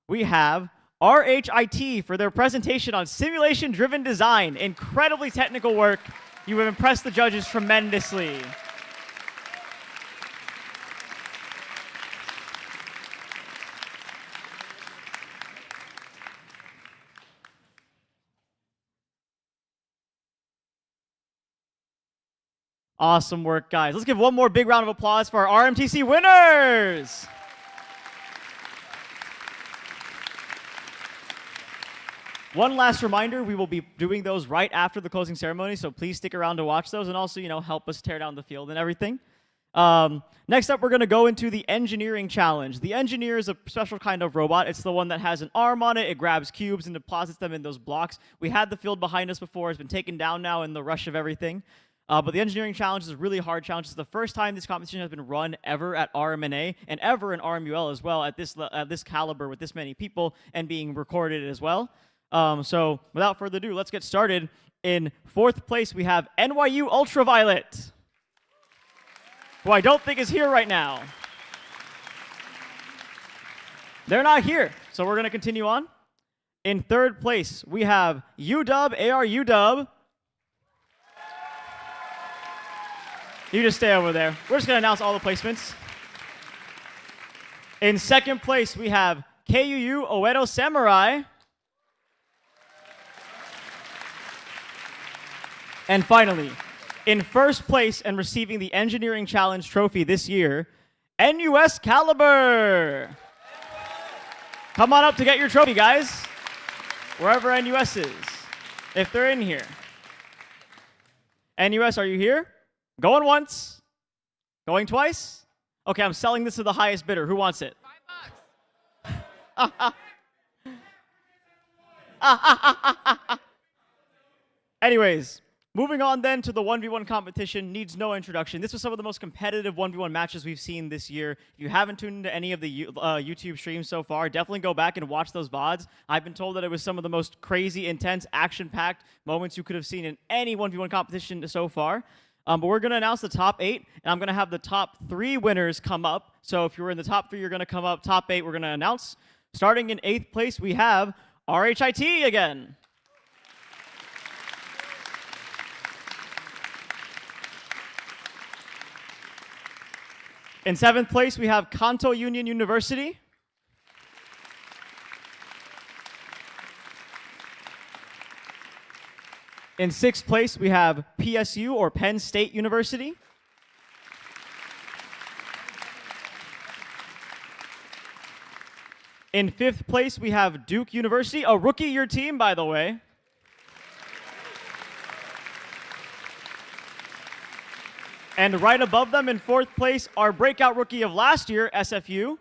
we have RHIT for their presentation on simulation-driven design. Incredibly technical work. You have impressed the judges tremendously. Awesome work, guys. Let's give one more big round of applause for our RMTC winners. One last reminder, we will be doing those right after the closing ceremony, so please stick around to watch those and also, help us tear down the field and everything. Next up, we're going to go into the engineering challenge. The engineer is a special kind of robot. It's the one that has an arm on it. It grabs cubes and deposits them in those blocks. We had the field behind us before. It's been taken down now in the rush of everything. But the engineering challenge is a really hard challenge. It's the first time this competition has been run ever at RMNA and ever in RMUL as well at this caliber with this many people and being recorded as well. So without further ado, let's get started. In 4th place, we have NYU Ultraviolet, who I don't think is here right now. They're not here, so we're going to continue on. In 3rd place, we have UW, AR UW. You just stay over there. We're just going to announce all the placements. In 2nd place, we have KUU Oedo Samurai. And finally, in 1st place and receiving the Engineering Challenge trophy this year, NUS Caliber. Come on up to get your trophy, guys. Wherever NUS is, if they're in here. NUS, are you here? Going once. Going twice? Okay, I'm selling this to the highest bidder. Who wants it? $5. Anyways. Moving on then to the 1v1 competition, needs no introduction. This was some of the most competitive 1v1 matches we've seen this year. If you haven't tuned into any of the YouTube streams so far, definitely go back and watch those VODs. I've been told that it was some of the most crazy, intense, action-packed moments you could have seen in any 1v1 competition so far. But we're going to announce the top 8, and I'm going to have the top 3 winners come up. So if you're in the top 3, you're going to come up. Top 8, we're going to announce. Starting in 8th place, we have RHIT again. In 7th place, we have Kanto Union University. In 6th place, we have PSU, or Penn State University. In 5th place, we have Duke University, a rookie year team, by the way. And right above them in 4th place, our breakout rookie of last year, SFU.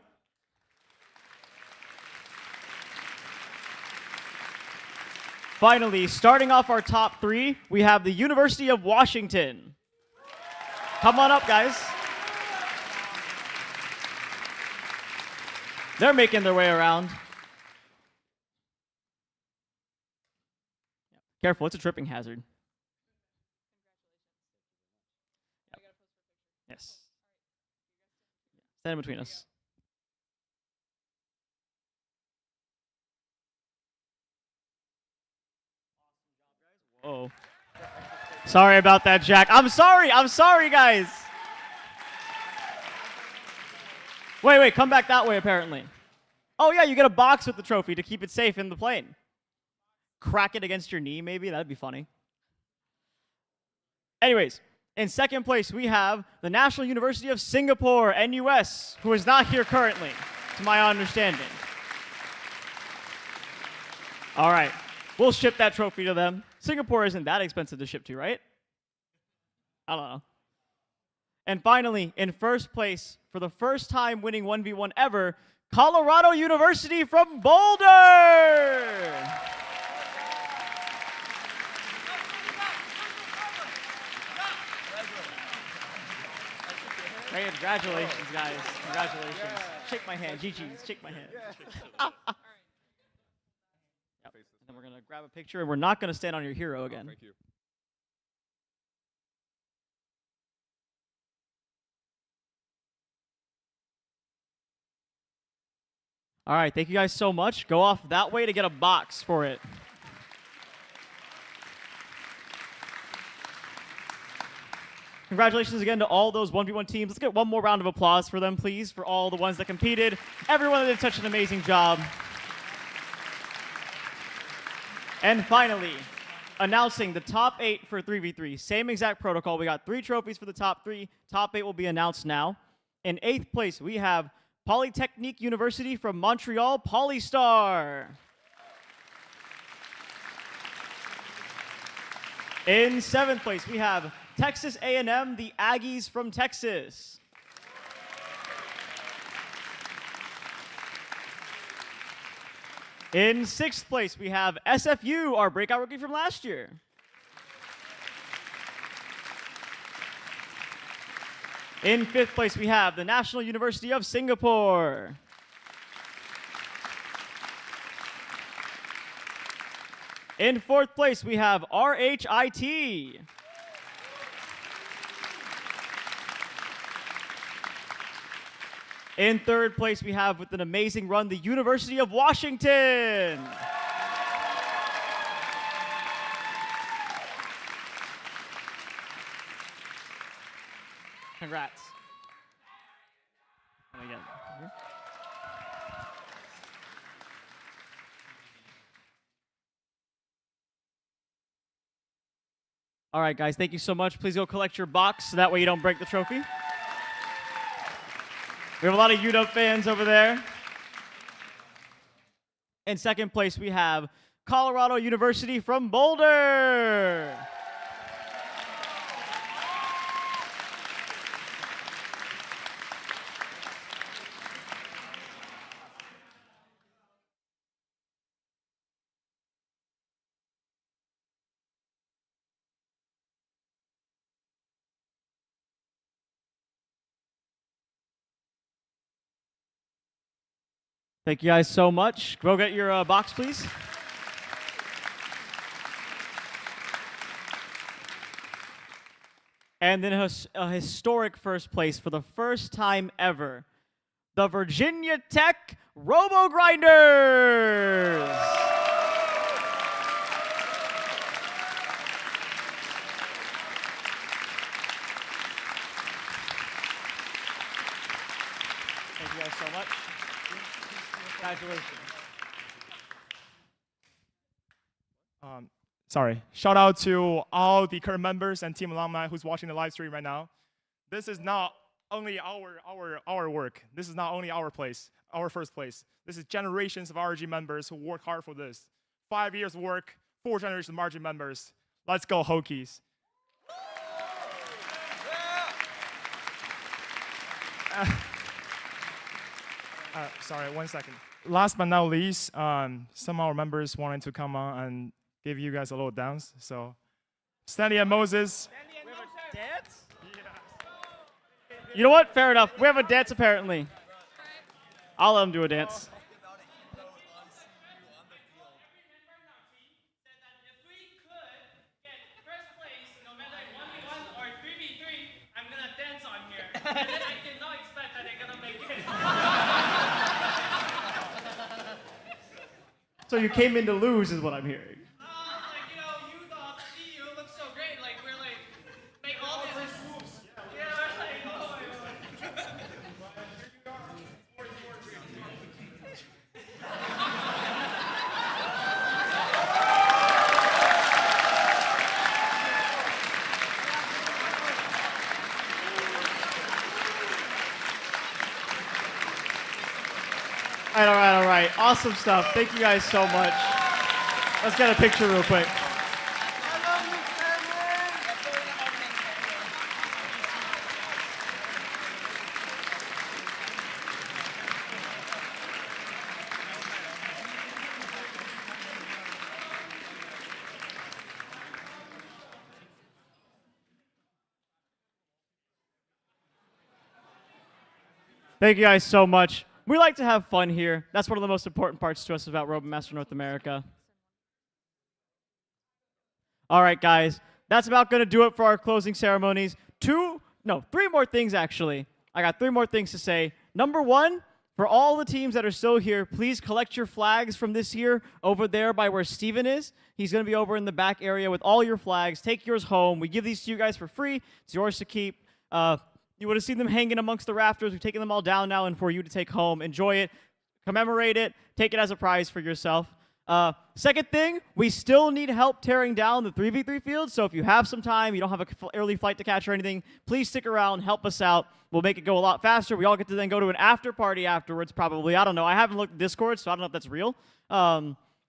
Finally, starting off our top 3, we have the University of Washington. Come on up, guys. They're making their way around. Careful, it's a tripping hazard. Yes. Stand in between us. Whoa. Sorry about that, Jack. I'm sorry, guys. Wait, come back that way, apparently. Oh, yeah, you get a box with the trophy to keep it safe in the plane. Crack it against your knee, maybe? That'd be funny. Anyways. In 2nd place, we have the National University of Singapore, NUS, who is not here currently, to my understanding. All right, we'll ship that trophy to them. Singapore isn't that expensive to ship to, right? I don't know. And finally, in 1st place, for the first time winning 1v1 ever, Colorado University from Boulder! Hey, congratulations, guys. Congratulations. Shake my hand. GG's. Shake my hand. Yep. And then we're going to grab a picture, and we're not going to stand on your hero again. Thank you. All right. Thank you guys so much. Go off that way to get a box for it. Congratulations again to all those 1v1 teams. Let's get one more round of applause for them, please, for all the ones that competed. Everyone that did such an amazing job. And finally, announcing the top 8 for 3v3. Same exact protocol. We got 3 trophies for the top 3. Top 8 will be announced now. In 8th place, we have Polytechnique University from Montreal, Polystar. In 7th place, we have Texas A&M, the Aggies from Texas. In 6th place, we have SFU, our breakout rookie from last year. In 5th place, we have the National University of Singapore. In 4th place, we have RHIT. In 3rd place, we have, with an amazing run, the University of Washington. Congrats. And again. All right, guys, thank you so much. Please go collect your box so that way you don't break the trophy. We have a lot of UW fans over there. In 2nd place, we have Colorado University from Boulder. Thank you guys so much. Go get your box, please. And then a historic first place for the first time ever, the Virginia Tech Robo Grinders. Thank you guys so much. Congratulations. Sorry. Shout out to all the current members and team alumni who's watching the live stream right now. This is not only our work. This is not only our place, our first place. This is generations of RG members who work hard for this. 5 years of work, 4 generations of RG members. Let's go, Hokies. Sorry, 1 second. Last but not least, some of our members wanted to come on and give you guys a little dance. So, Stanley and Moses. We have a dance? You know what? Fair enough. We have a dance apparently. I'll let them do a dance. So you came in to lose is what I'm hearing. You thought CU looks so great. Like, we're like, make all these moves. Yeah, All right. Awesome stuff. Thank you guys so much. Let's get a picture real quick. Thank you guys so much. We like to have fun here. That's one of the most important parts to us about RoboMaster North America. All right, guys. That's about going to do it for our closing ceremonies. 3 more things, actually. I got 3 more things to say. Number 1, for all the teams that are still here, please collect your flags from this year over there by where Steven is. He's going to be over in the back area with all your flags. Take yours home. We give these to you guys for free. It's yours to keep. You would have seen them hanging amongst the rafters. We've taken them all down now and for you to take home. Enjoy it. Commemorate it. Take it as a prize for yourself. Second thing, we still need help tearing down the 3v3 field. So if you have some time, you don't have an early flight to catch or anything, please stick around. Help us out. We'll make it go a lot faster. We all get to then go to an after party afterwards probably. I don't know. I haven't looked at Discord, so I don't know if that's real.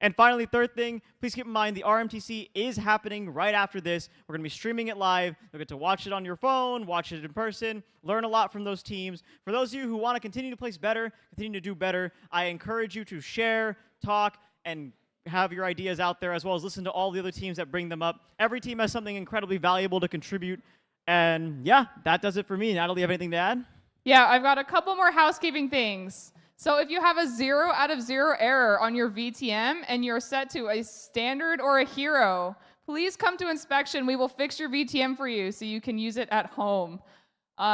And finally, third thing, please keep in mind the RMTC is happening right after this. We're going to be streaming it live. You'll get to watch it on your phone, watch it in person, learn a lot from those teams. For those of you who want to continue to place better, continue to do better, I encourage you to share, talk, and have your ideas out there, as well as listen to all the other teams that bring them up. Every team has something incredibly valuable to contribute. And yeah, that does it for me. Natalie, you have anything to add? Yeah, I've got a couple more housekeeping things. So if you have a 0 out of 0 error on your VTM and you're set to a standard or a hero, please come to inspection. We will fix your VTM for you so you can use it at home.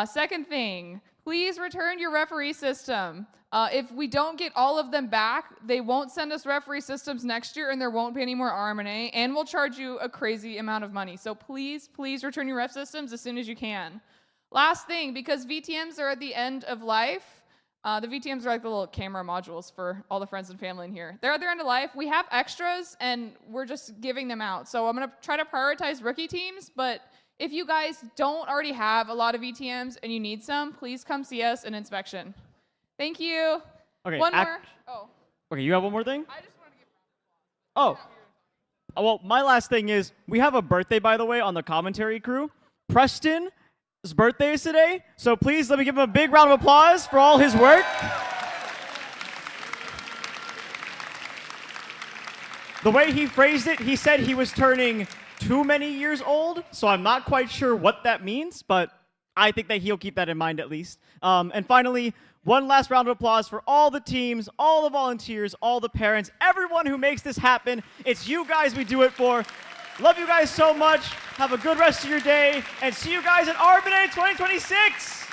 Second thing, please return your referee system. If we don't get all of them back, they won't send us referee systems next year and there won't be any more RMNA, and we'll charge you a crazy amount of money. So please, please return your ref systems as soon as you can. Last thing, because VTMs are at the end of life, the VTMs are like the little camera modules for all the friends and family in here. They're at their end of life. We have extras, and we're just giving them out. So I'm going to try to prioritize rookie teams, but if you guys don't already have a lot of VTMs and you need some, please come see us in inspection. Thank you. Okay. One more. Oh. Okay, you have one more thing? I just want to give a round of applause. Oh. Well, my last thing is, we have a birthday, by the way, on the commentary crew. Preston. His birthday is today, so please let me give him a big round of applause for all his work. The way he phrased it, he said he was turning too many years old, so I'm not quite sure what that means, but I think that he'll keep that in mind at least. And finally, one last round of applause for all the teams, all the volunteers, all the parents, everyone who makes this happen. It's you guys we do it for. Love you guys so much. Have a good rest of your day, and see you guys at RMNA 2026.